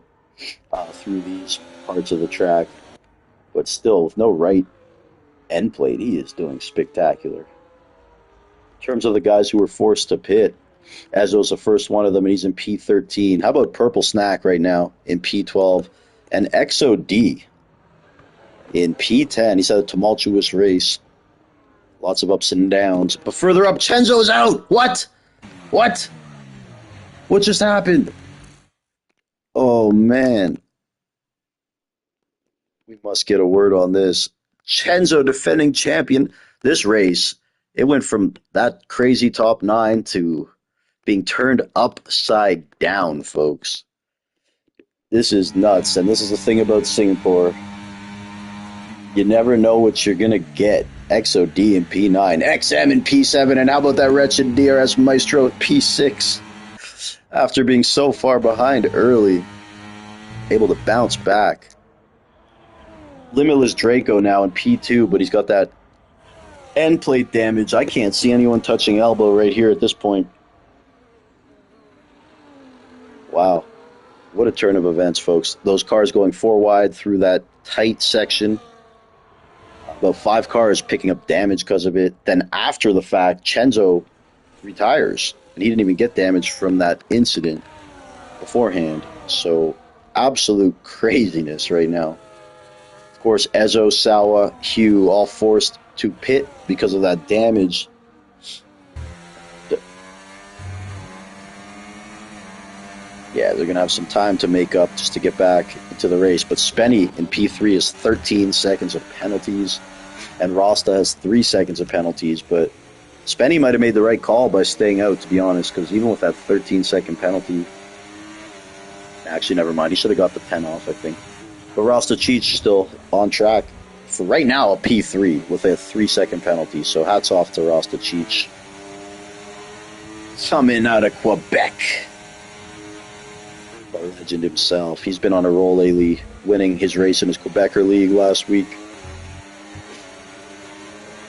through these parts of the track. But still, with no right end plate, he is doing spectacular. In terms of the guys who were forced to pit, Ezo's the first one of them, and he's in P13. How about Purple Snack right now in P12? And XOD in P10. He's had a tumultuous race. Lots of ups and downs. But further up, Chenzo's out! What? What? What just happened? Oh, man. We must get a word on this. Chenzo, defending champion. This race, it went from that crazy top 9 to being turned upside down, folks. This is nuts, and this is the thing about Singapore. You never know what you're going to get. XOD in P9, XM in P7, and how about that wretched DRS Maestro at P6? After being so far behind early, able to bounce back. Limitless Draco now in P2, but he's got that end plate damage. I can't see anyone touching Elbow right here at this point. Wow. What a turn of events, folks. Those cars going 4 wide through that tight section. About 5 cars picking up damage because of it. Then after the fact, Chenzo retires. And he didn't even get damage from that incident beforehand. So, absolute craziness right now. Of course, Ezo, Sawa, Hugh, all forced to pit because of that damage. Yeah, they're going to have some time to make up just to get back into the race. But Spenny in P3 has 13 seconds of penalties, and Rasta has 3 seconds of penalties. But Spenny might have made the right call by staying out, to be honest, because even with that 13-second penalty, actually, never mind. He should have got the 10 off, I think. But Rostachich still on track for right now a P3 with a 3-second penalty. So hats off to Rostachich. Coming out of Quebec. The legend himself. He's been on a roll lately, winning his race in his Quebecer League last week.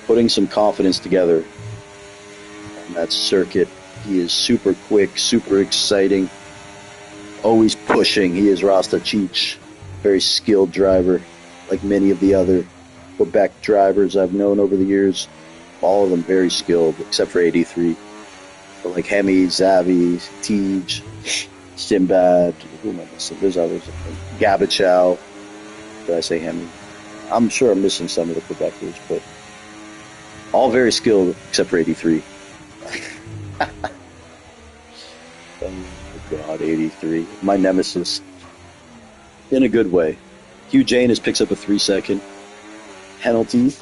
Putting some confidence together on that circuit. He is super quick, super exciting. Always pushing. He is Rostachich. Very skilled driver, like many of the other Quebec drivers I've known over the years. All of them very skilled, except for 83. But like Hemi, Zavi, Tej, Simbad, who am I missing? There's others. Gabachow. Did I say Hemi? I'm sure I'm missing some of the Quebecers, but all very skilled except for 83. Oh God, 83. My nemesis. In a good way. Hugh Janus picks up a 3-second penalty.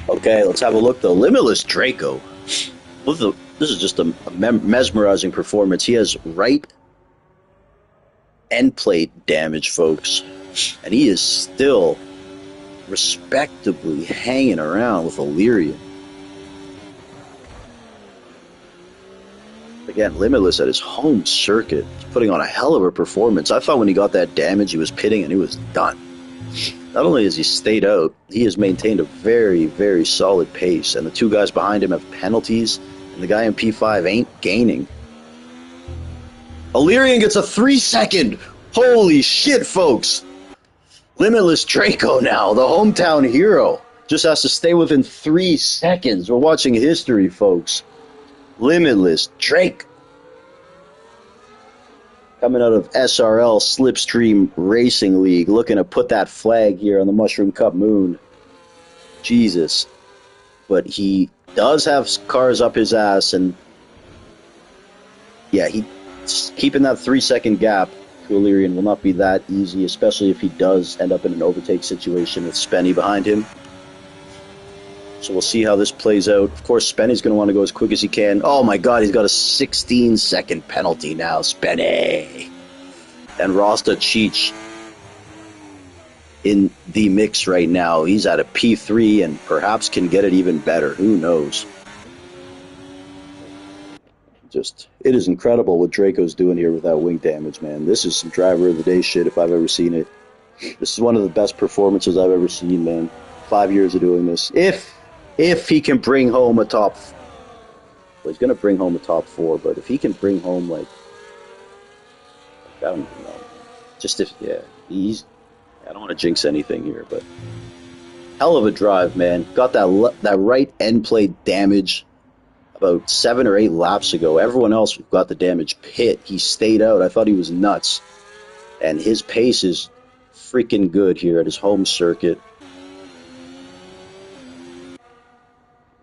Okay, let's have a look though. Limitless Draco. This is just a mesmerizing performance. He has right end plate damage, folks. And he is still respectably hanging around with Illyrian. Again, Limitless at his home circuit. He's putting on a hell of a performance. I thought when he got that damage, he was pitting and he was done. Not only has he stayed out, he has maintained a very, very solid pace. And the two guys behind him have penalties, and the guy in P5 ain't gaining. Illyrian gets a 3-second. Holy shit, folks. Limitless Draco now, the hometown hero. Just has to stay within 3 seconds. We're watching history, folks. Limitless Drake. Coming out of SRL Slipstream Racing League, looking to put that flag here on the Mushroom Cup Moon. Jesus. But he does have cars up his ass, and yeah, keeping that 3-second gap to Illyrian will not be that easy, especially if he does end up in an overtake situation with Spenny behind him. So we'll see how this plays out. Of course, Spenny's going to want to go as quick as he can. Oh my God, he's got a 16-second penalty now, Spenny. And Rostachich in the mix right now. He's at a P3 and perhaps can get it even better. Who knows? It is incredible what Draco's doing here with that wing damage, man. This is some driver of the day shit if I've ever seen it. This is one of the best performances I've ever seen, man. 5 years of doing this. If he can bring home a top... Well, he's going to bring home a top 4, but if he can bring home, like... I don't even know. Just if... Yeah, I don't want to jinx anything here, but... Hell of a drive, man. Got that right end plate damage about 7 or 8 laps ago. Everyone else got the damage pit. He stayed out. I thought he was nuts. And his pace is freaking good here at his home circuit.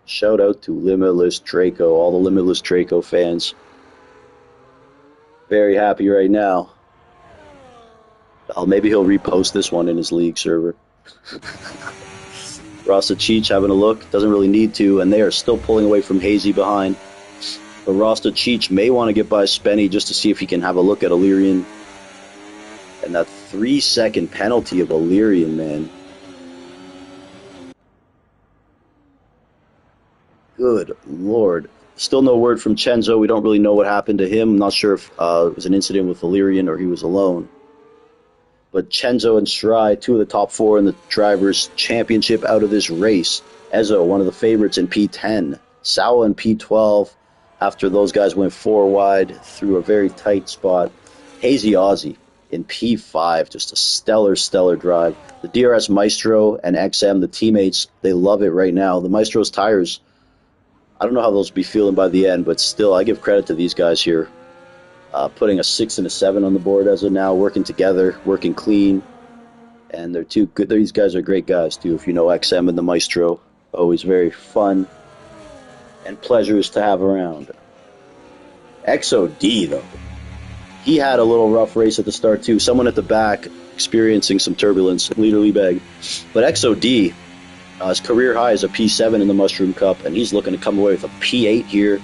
Shout out to Limitless Draco, all the Limitless Draco fans. Very happy right now. Maybe he'll repost this one in his league server. Rostachich having a look, doesn't really need to, and they are still pulling away from Hazy behind. But Rostachich may want to get by Spenny just to see if he can have a look at Illyrian. And that 3-second penalty of Illyrian, man. Good Lord. Still no word from Chenzo. We don't really know what happened to him. I'm not sure if it was an incident with Illyrian or he was alone. But Chenzo and Shirai, 2 of the top 4 in the Drivers' Championship out of this race. Ezo, one of the favorites in P10. Sawa in P12 after those guys went 4 wide through a very tight spot. Hazy Aussie in P5, just a stellar drive. The DRS Maestro and XM, the teammates, they love it right now. The Maestro's tires, I don't know how those will be feeling by the end, but still, I give credit to these guys here. Putting a 6 and a 7 on the board as of now, working together, working clean. And they're two good. These guys are great guys too. If you know XM and the Maestro, always very fun and pleasures to have around. XOD though, he had a little rough race at the start too. Someone at the back experiencing some turbulence, Leader Liebeg. But XOD, his career high is a P7 in the Mushroom Cup, and he's looking to come away with a P8 here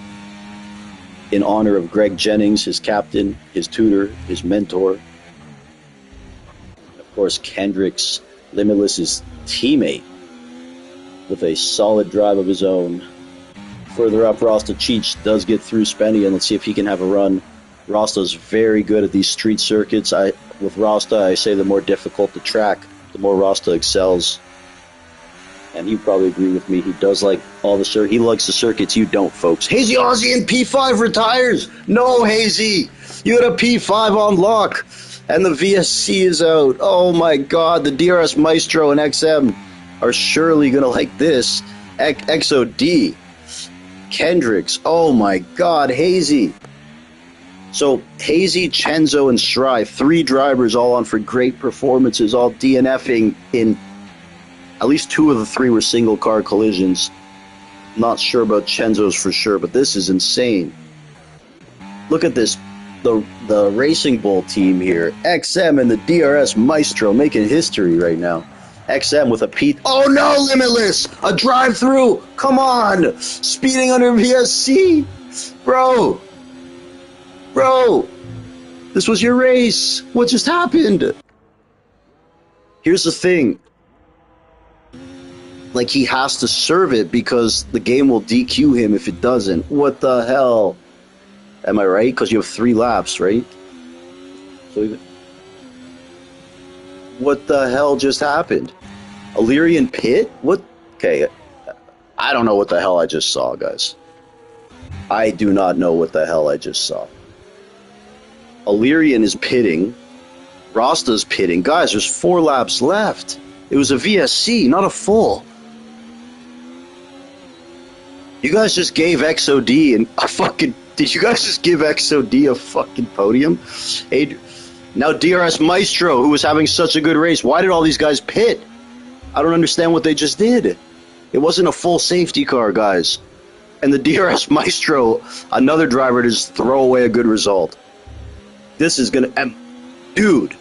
in honor of Greg Jennings, his captain, his tutor, his mentor. Of course, Kendrick's Limitless's teammate with a solid drive of his own. Further up, Rasta Cheech does get through Spenny, and let's see if he can have a run. Rasta's very good at these street circuits. With Rasta, I say the more difficult the track, the more Rasta excels. And you probably agree with me. He does like all the he likes the circuits you don't, folks. Hazy Aussie in P5 retires. No, Hazy, you had a P5 on lock, and the VSC is out. Oh my God, the DRS Maestro and XM are surely gonna like this. XOD, Kendricks. Oh my God, Hazy. So Hazy, Chenzo, and Stry, 3 drivers all on for great performances, all DNFing in. At least 2 of the 3 were single-car collisions. Not sure about Chenzo's for sure, but this is insane. Look at this. The Racing Bull team here. XM and the DRS Maestro making history right now. XM with a P... Oh no, Limitless! A drive-through! Come on! Speeding under VSC! Bro! This was your race! What just happened? Here's the thing. Like, he has to serve it because the game will DQ him if it doesn't. What the hell? Am I right? Because you have 3 laps, right? So, what the hell just happened? Illyrian pit? What? Okay, I don't know what the hell I just saw, guys. I do not know what the hell I just saw. Illyrian is pitting. Rasta's pitting. Guys, there's 4 laps left. It was a VSC, not a full. You guys just gave XOD and a fucking... Did you guys just give XOD a fucking podium? Hey, now DRS Maestro, who was having such a good race, why did all these guys pit? I don't understand what they just did. It wasn't a full safety car, guys. And the DRS Maestro, another driver to just throw away a good result. This is gonna... dude,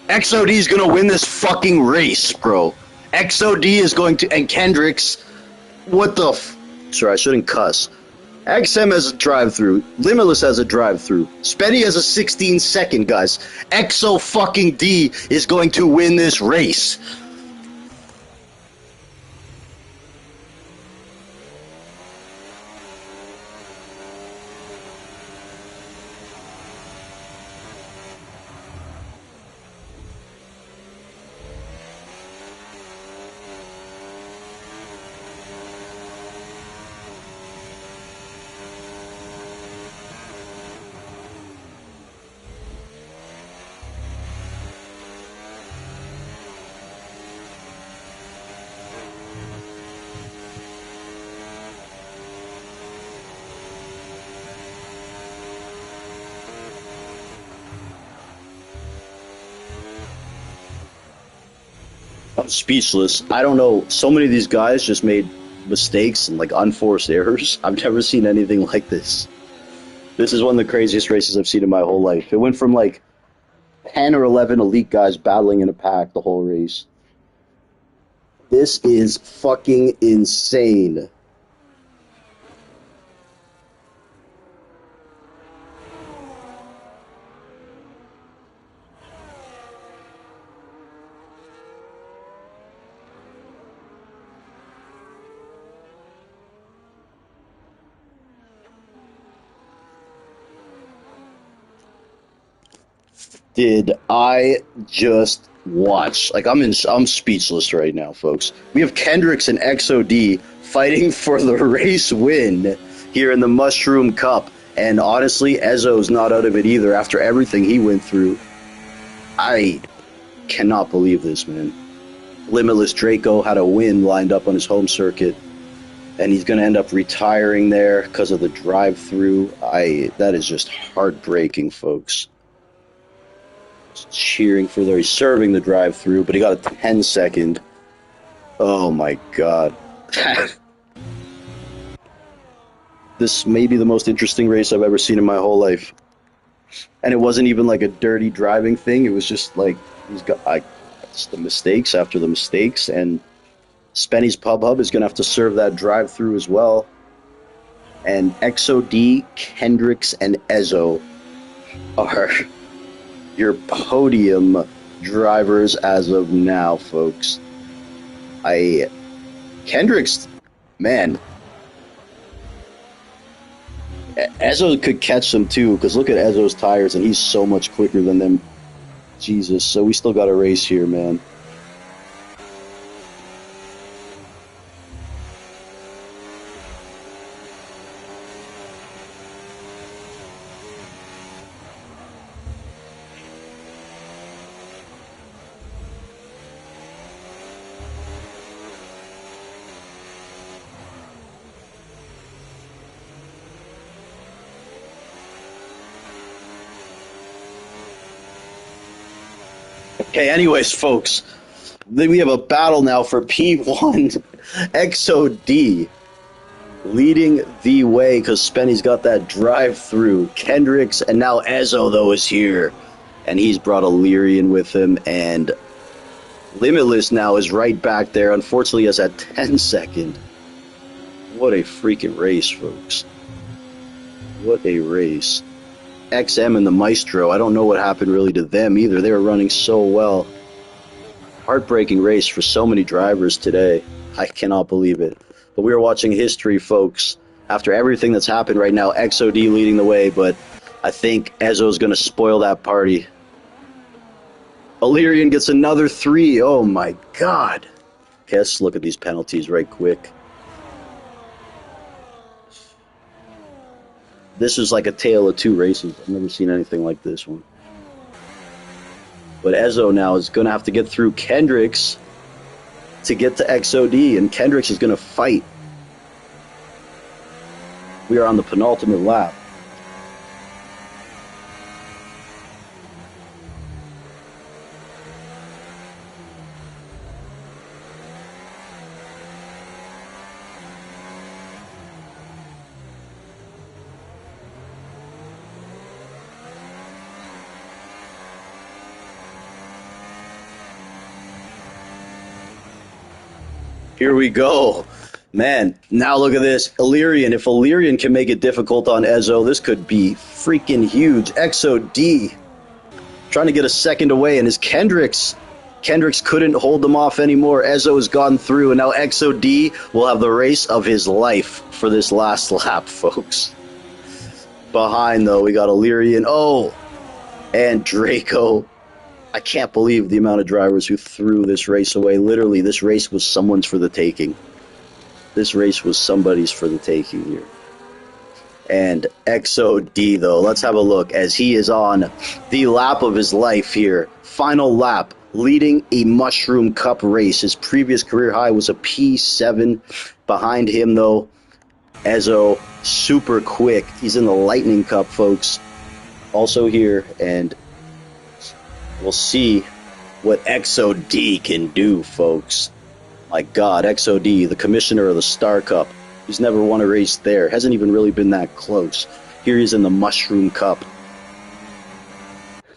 XOD is gonna win this fucking race, bro. XOD is going to... And Kendricks... What the... Sorry, I shouldn't cuss. XM has a drive-through. Limitless has a drive-through. Spenny has a 16-second, guys. XO fucking D is going to win this race. I'm speechless. I don't know. So many of these guys just made mistakes and like unforced errors. I've never seen anything like this. This is one of the craziest races I've seen in my whole life. It went from like 10 or 11 elite guys battling in a pack the whole race. This is fucking insane. Did I just watch? Like, I'm speechless right now, folks. We have Kendricks and XOD fighting for the race win here in the Mushroom Cup. And honestly, Ezzo's not out of it either after everything he went through. I cannot believe this, man. Limitless Draco had a win lined up on his home circuit, and he's going to end up retiring there because of the drive-through. That is just heartbreaking, folks. cheering for there. He's serving the drive-through, but he got a 10-second. Oh my god. This may be the most interesting race I've ever seen in my whole life. And it wasn't even like a dirty driving thing. It was just like he's got just the mistakes after the mistakes, and Spenny's Pub Hub is going to have to serve that drive-through as well. And XOD, Kendricks, and Ezo are your podium drivers as of now, folks. Kendricks, man, Ezo could catch them too, because look at Ezo's tires, and he's so much quicker than them. Jesus, so we still got a race here, man. Okay, anyways, folks, then we have a battle now for P1. XOD leading the way because Spenny's got that drive-through. Kendricks, and now Ezo, though, is here. And he's brought Illyrian with him, and Limitless now is right back there. Unfortunately, has that 10-second. What a freaking race, folks. What a race. XM and the Maestro, I don't know what happened really to them either. They were running so well. Heartbreaking race for so many drivers today. I cannot believe it. But we are watching history, folks. After everything that's happened right now, XOD leading the way, but I think Ezo's going to spoil that party. Illyrian gets another 3. Oh my god. Okay, let's look at these penalties right quick. This is like a tale of two races. I've never seen anything like this one. But Ezo now is going to have to get through Kendricks to get to XOD, and Kendricks is going to fight. We are on the penultimate lap. Here we go. Man, now look at this. Illyrian. If Illyrian can make it difficult on Ezo, this could be freaking huge. XOD trying to get a second away, and his Kendricks couldn't hold them off anymore. Ezo has gone through, and now XOD will have the race of his life for this last lap, folks. Behind, though, we got Illyrian. Oh, and Draco. I can't believe the amount of drivers who threw this race away. Literally, this race was someone's for the taking. This race was somebody's for the taking here. And XOD, though, let's have a look as he is on the lap of his life here. Final lap, leading a Mushroom Cup race. His previous career high was a P7. Behind him, though, Ezo, super quick. He's in the Lightning Cup, folks. Also here, and we'll see what XOD can do, folks. My God, XOD, the commissioner of the Star Cup. He's never won a race there. Hasn't even really been that close. Here he's in the Mushroom Cup.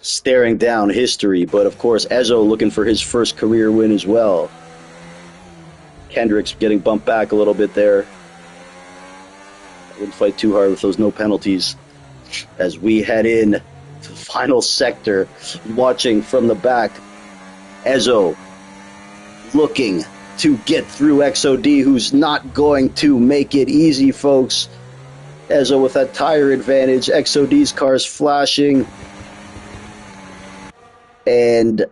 Staring down history, but of course, Ezo looking for his first career win as well. Kendricks getting bumped back a little bit there. I wouldn't fight too hard with those no penalties. As we head in to the final sector, watching from the back, Ezo looking to get through XOD, who's not going to make it easy, folks. Ezo with that tire advantage. XOD's car's flashing. And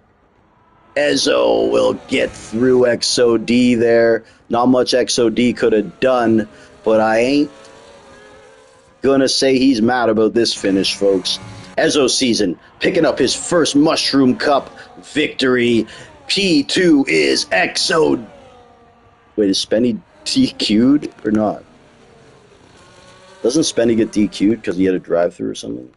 Ezo will get through XOD there. Not much XOD could have done, but I ain't gonna say he's mad about this finish, folks. Ezo season, picking up his first Mushroom Cup victory. P2 is XO. Wait, is Spenny DQ'd or not? Doesn't Spenny get DQ'd because he had a drive-through or something?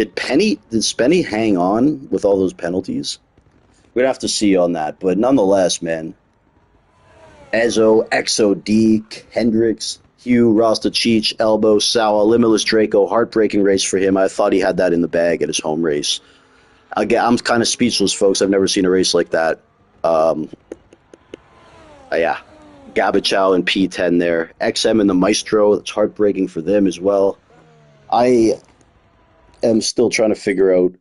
Did Spenny hang on with all those penalties? We'd have to see on that, but nonetheless, man. Ezo, XOD, Kendricks, Hugh, Rostachich, Elbow, Sawa, Limitless Draco, heartbreaking race for him. I thought he had that in the bag at his home race. Again, I'm kind of speechless, folks. I've never seen a race like that. Um, yeah, Gabichow and P10 there. XM and the Maestro, that's heartbreaking for them as well. I am still trying to figure out.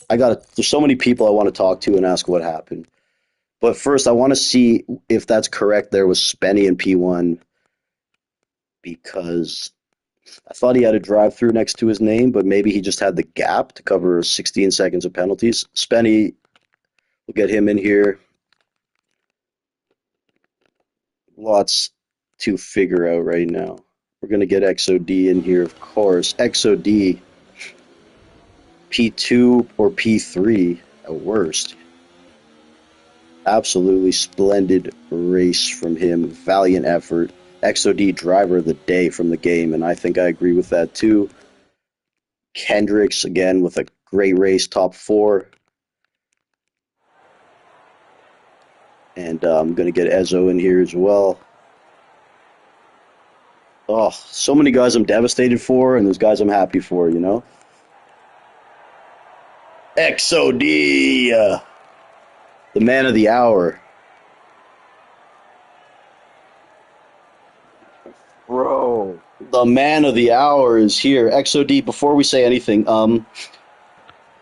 There's so many people I want to talk to and ask what happened. But first, I want to see if that's correct there with Spenny and P1 because I thought he had a drive through next to his name, but maybe he just had the gap to cover 16 seconds of penalties. Spenny, we'll get him in here. Lots to figure out right now. We're going to get XOD in here, of course. XOD, P2 or P3 at worst. Absolutely splendid race from him. Valiant effort. XOD driver of the day from the game, and I think I agree with that too. Kendricks, again, with a great race, top 4. And I'm going to get Ezo in here as well. Oh, so many guys I'm devastated for, and those guys I'm happy for, you know? XOD, the man of the hour. Bro. The man of the hour is here. XOD, before we say anything,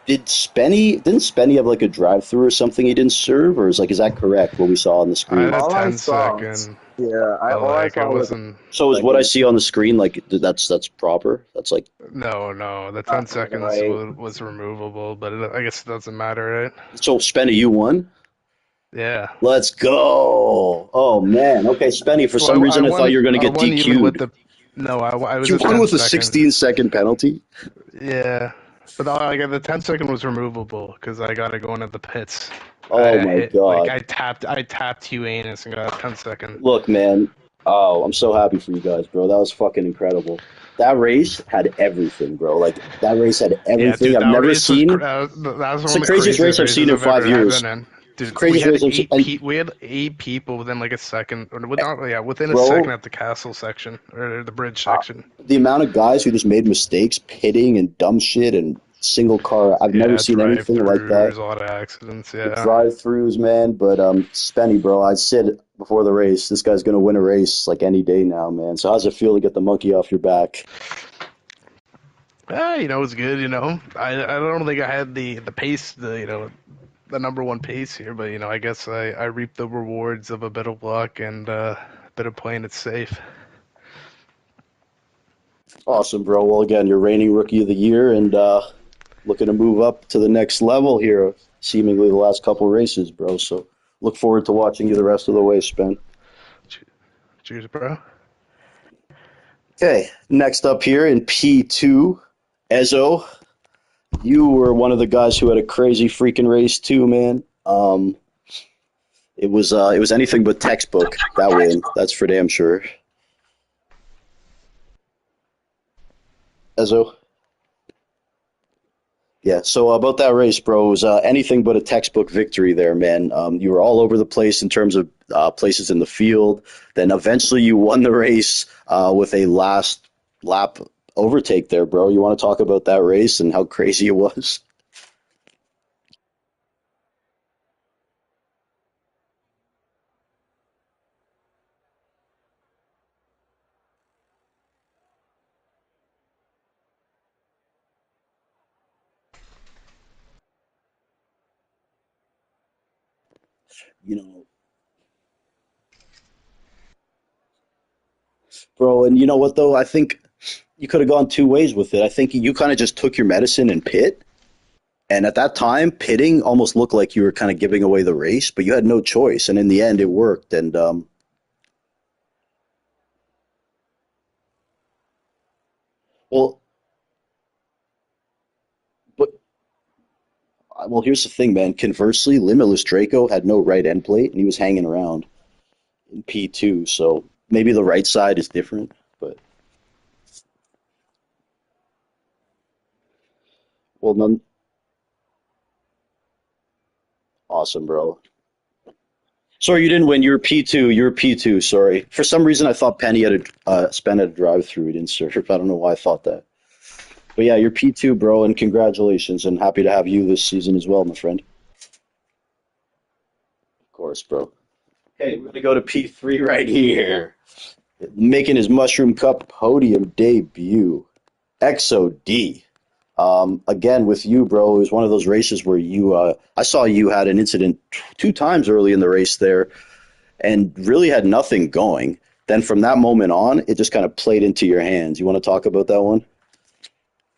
didn't Spenny have like a drive-through or something he didn't serve, or is that correct what we saw on the I screen? had a All I 10 saw, second, yeah, but all I like it saw was wasn't. So is what I see on the screen that's proper? That's like No, the 10 not seconds right. was removable, but I guess it doesn't matter, right? so Spenny, you won. Yeah. Let's go. Oh man. Okay, Spenny. For some Well, reason, I thought you were gonna I get won even with DQ'd. the. No, I was You a won 10 with a second. 16-second penalty. Yeah. But the 10 second was removable because I got to go into the pits. Oh I my hit, like, God. I tapped Hugh Anus and got a 10 second. Look, man. Oh, I'm so happy for you guys, bro. That was fucking incredible. That race had everything, bro. Like that race had Yeah, everything dude, I've that never race was seen. that was It's one the of the craziest race craziest I've seen races in I've ever 5 years. been in. It's the Dude, we craziest had race I've seen. And we had 8 people within like a second, or without, yeah, within a second bro, at the castle section or the bridge uh, section. the amount of guys who just made mistakes, pitting and dumb shit and single car, I've never Yeah, seen anything like that. drive-throughs, a lot of accidents. The Yeah. drive-throughs, man. But Spenny, bro, I said before the race, this guy's gonna win a race like any day now, man. So how's it feel to get the monkey off your back? It's good. I don't think I had the pace, the number one pace here, but I guess I reaped the rewards of a bit of luck and a bit of playing it safe. Awesome, bro. Well, again, you're reigning rookie of the year and looking to move up to the next level here, seemingly the last couple races, bro. So look forward to watching you the rest of the way, Spen. Cheers, bro. Okay, next up here in P2, Ezo. You were one of the guys who had a crazy freaking race too, man. It was anything but textbook that win. That's for damn sure. Ezo. Yeah, so about that race, bro, it was anything but a textbook victory there, man. You were all over the place in terms of places in the field. Then eventually you won the race with a last lap overtake there, bro. You want to talk about that race and how crazy it was? You know, bro, and you know what, though? I think you could have gone two ways with it. I think you kind of just took your medicine and pit. And at that time, pitting almost looked like you were kind of giving away the race, but you had no choice. And in the end, it worked. And, well, but well, here's the thing, man. Conversely, Limitless Draco had no right end plate, and he was hanging around in P2. So maybe the right side is different. But Well, none. Awesome, bro. Sorry, you didn't win. You were P2. You were P2. Sorry. For some reason, I thought Penny had a spent at a drive-through. He didn't serve. I don't know why I thought that. But yeah, you're P2, bro, and congratulations. And happy to have you this season as well, my friend. Of course, bro. Okay, we're gonna go to P3 right here. Making his Mushroom Cup podium debut. Exo D. Again, with you, bro, it was one of those races where I saw you had an incident two times early in the race there and really had nothing going. Then from that moment on, it just kind of played into your hands. You want to talk about that one?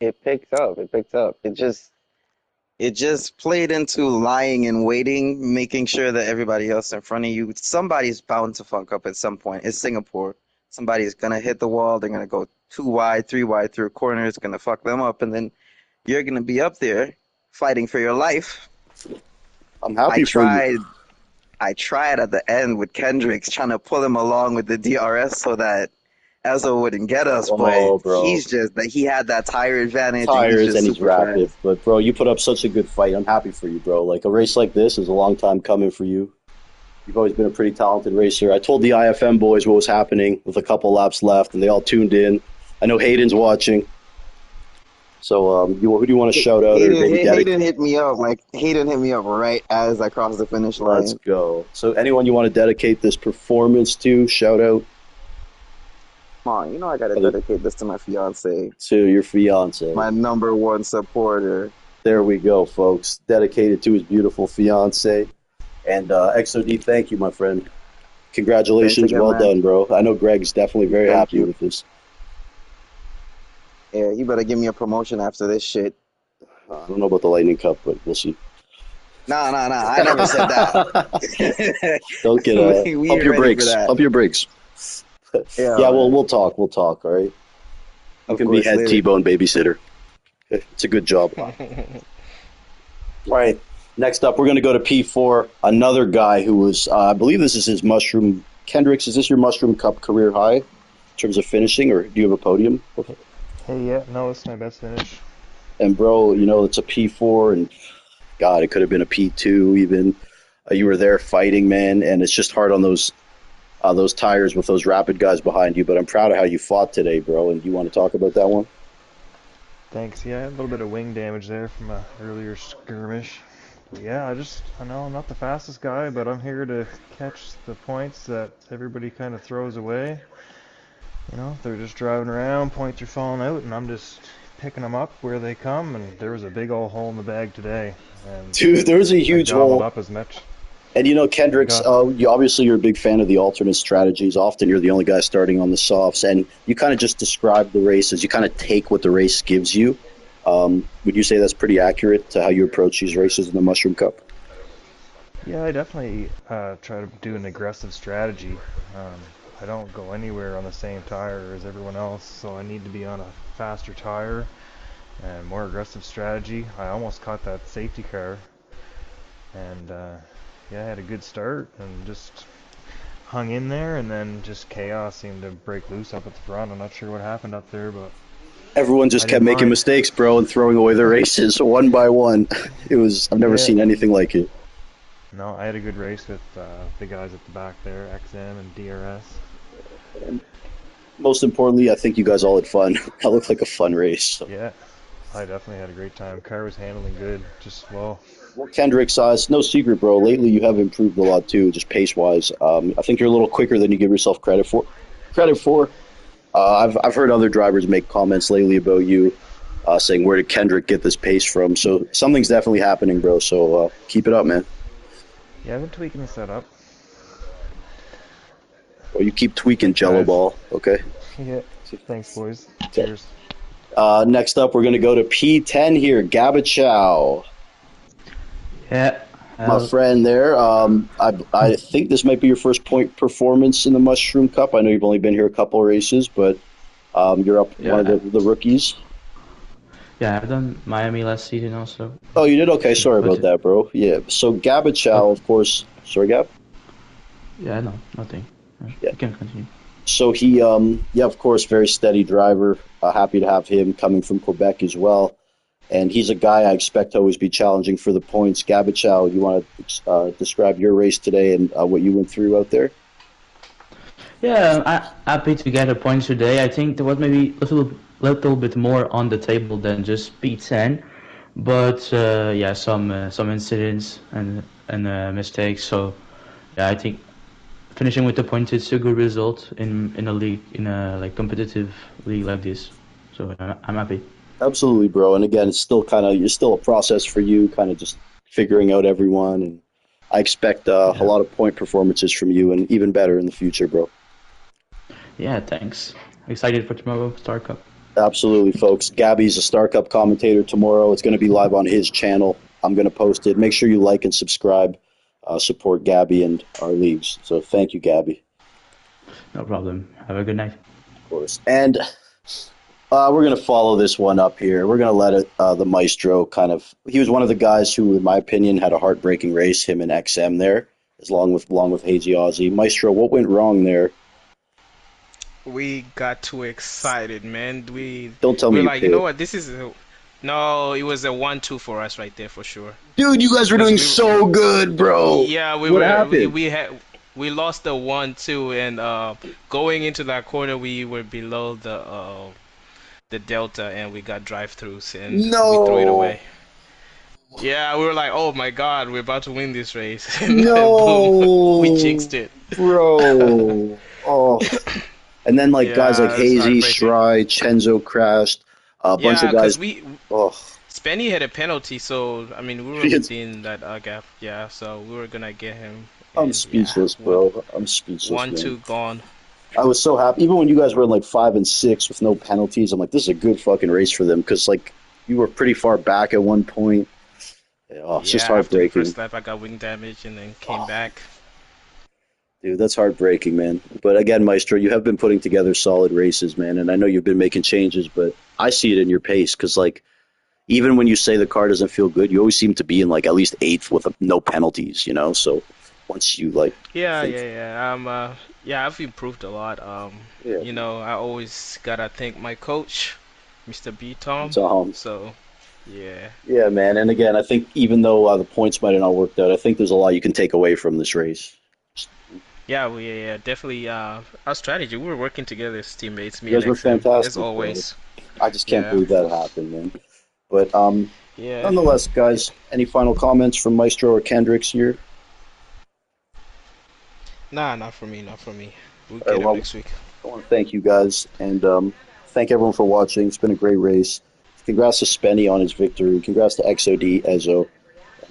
It picked up. It picked up. It just played into lying and waiting, making sure that everybody else in front of you, somebody's bound to fuck up at some point. It's Singapore. Somebody's gonna hit the wall. They're gonna go too wide, three wide through a corner. It's gonna fuck them up, and then you're gonna be up there fighting for your life. I'm I happy for you. tried. I tried at the end with Kendricks, trying to pull him along with the DRS so that Ezzo wouldn't get us, but Oh, bro. he's just that he had that tire advantage, and he's Tires just and he's super fast. rapid. But, bro, you put up such a good fight. I'm happy for you, bro. Like, a race like this is a long time coming for you. You've always been a pretty talented racer. I told the IFM boys what was happening with a couple laps left, and they all tuned in. I know Hayden's watching. So, who do you want to shout out or maybe dedicate? Hayden hit me up right as I crossed the finish Let's line. go. So, anyone you want to dedicate this performance to, shout out Come on, you know I gotta dedicate this to my fiance, to your fiance. my number one supporter. There we go, folks. Dedicated to his beautiful fiance. And XOD, thank you, my friend. Thanks Congratulations. again, Well man. done, bro. I know Greg's definitely very Thank happy you. with this. Yeah, you better give me a promotion after this shit. I don't know about the Lightning Cup, but we'll see. Nah. I never said that. Don't get We pump ain't your ready for brakes. that. Pump your brakes. Yeah, Yeah, man. we'll talk. We'll talk. All right. You Of can be course, head later. T-bone babysitter. It's a good job. All right. Next up, we're going to go to P4. Another guy who was, I believe this is his Mushroom. Kendricks, is this your Mushroom Cup career high in terms of finishing, or do you have a podium? Hey, yeah, no, it's my best finish. And bro, it's a P4, and God, it could have been a P2 even. You were there fighting, man, and it's just hard on those tires with those rapid guys behind you. But I'm proud of how you fought today, bro. And you want to talk about that one? Thanks. Yeah, I had a little bit of wing damage there from a earlier skirmish. But yeah, I know I'm not the fastest guy, but I'm here to catch the points that everybody kind of throws away. They're just driving around, points are falling out, and I'm just picking them up where they come. And there was a big old hole in the bag today, and Dude, there's a I huge gobbled hole. up as much. And Kendricks, Got you're a big fan of the alternate strategies. Often you're the only guy starting on the softs, and you kind of just describe the races. You kind of take what the race gives you. Would you say that's pretty accurate to how you approach these races in the Mushroom Cup? Yeah, I definitely try to do an aggressive strategy. I don't go anywhere on the same tire as everyone else, so I need to be on a faster tire and more aggressive strategy. I almost caught that safety car, and yeah, I had a good start and just hung in there, and then just chaos seemed to break loose up at the front. I'm not sure what happened up there, but Everyone I just kept didn't making mind. mistakes, bro, and throwing away the races one by one. I've never Yeah, seen anything like it. no, I had a good race with the guys at the back there, XM and DRS. And most importantly, I think you guys all had fun. That looked like a fun race. So. Yeah, I definitely had a great time. Car was handling good, just slow. Well, Kendrick, it's no secret, bro. Lately, you have improved a lot too, just pace-wise. I think you're a little quicker than you give yourself credit for. I've heard other drivers make comments lately about you, saying where did Kendrick get this pace from? So something's definitely happening, bro. So keep it up, man. Yeah, I've been tweaking the setup. Well, you keep tweaking, Thanks, Jello guys. Ball. Okay. Yeah, thanks, boys. Okay. Cheers. Next up, we're going to go to P10 here, Gabachow. Yeah, My friend there. I think this might be your first point performance in the Mushroom Cup. I know you've only been here a couple races, but you're up one yeah, of the rookies. yeah. I've done Miami last season also. Oh, you did? Okay, sorry But about that, bro. Yeah, so Gabachow, of course. Sorry, Gab? yeah, no, nothing. Yeah. You can continue. So he, yeah, of course, very steady driver. Happy to have him coming from Quebec as well. and he's a guy I expect to always be challenging for the points. Gabichow, you want to describe your race today and what you went through out there? Yeah, I'm happy to get a point today. I think there was maybe a little bit more on the table than just P10, but yeah, some incidents and mistakes. So yeah, I think finishing with the point is a good result in a league, in a like competitive league like this. So I'm happy. Absolutely, bro. And again, it's still a process for you, kind of just figuring out everyone. And I expect a Yeah. lot of point performances from you, and even better in the future, bro. Yeah, thanks. Excited for tomorrow, Star Cup. Absolutely, folks. Gabby's a Star Cup commentator tomorrow. It's going to be live on his channel. I'm going to post it. Make sure you like and subscribe. Support Gabby and our leagues. So thank you, Gabby, No problem. Have a good night. of course. And we're going to follow this one up here. We're going to let the Maestro he was one of the guys who, in my opinion, had a heartbreaking race, him and XM there, along with Hazy Aussie. Maestro, what went wrong there? We got too excited, man. Don't tell me We're you like, you know pit. what? No, it was a 1-2 for us right there for sure. Dude, you guys were doing so good, bro. Yeah, What happened? we lost the 1-2, and going into that corner we were below the delta, and we got drive-throughs and we threw it No. away. Yeah, we were like, oh my God, we're about to win this race, and No. boom, we jinxed it. Bro. Oh. And then guys like Yeah, it's Hazy, heartbreaking. Shry, Chenzo crashed. A bunch Yeah, of guys. because Oh, Spenny had a penalty, so I mean we were It's- within that gap. Yeah, so we were gonna get him. I'm And speechless, yeah, bro. I'm speechless, man. 1-2 gone. I was so happy. Even when you guys were in 5 and 6 with no penalties, I'm like, this is a good fucking race for them because you were pretty far back at one point. Oh, it's just Yeah, after the heartbreaking. first lap I got wing damage and then came back. Dude, that's heartbreaking, man. But again, Maestro, you have been putting together solid races, man. And I know you've been making changes, but I see it in your pace because, even when you say the car doesn't feel good, you always seem to be in, at least 8th with no penalties, you know? So once you, Yeah, think- yeah. I've improved a lot. Yeah. You know, I always gotta thank my coach, Mr. B Tom. Tom. So, yeah. Yeah, man. And again, I think even though the points might have not worked out, I think there's a lot you can take away from this race. Yeah, definitely. Our strategy, we were working together as teammates, me You guys and were XM, fantastic, as always. I just can't Yeah. believe that happened, man. But Yeah. nonetheless, guys, any final comments from Maestro or Kendricks here? Nah, not for me, not for me. We'll right, get him well- next week. I want to thank you guys and thank everyone for watching. It's been a great race. Congrats to Spenny on his victory. Congrats to XOD, Ezo.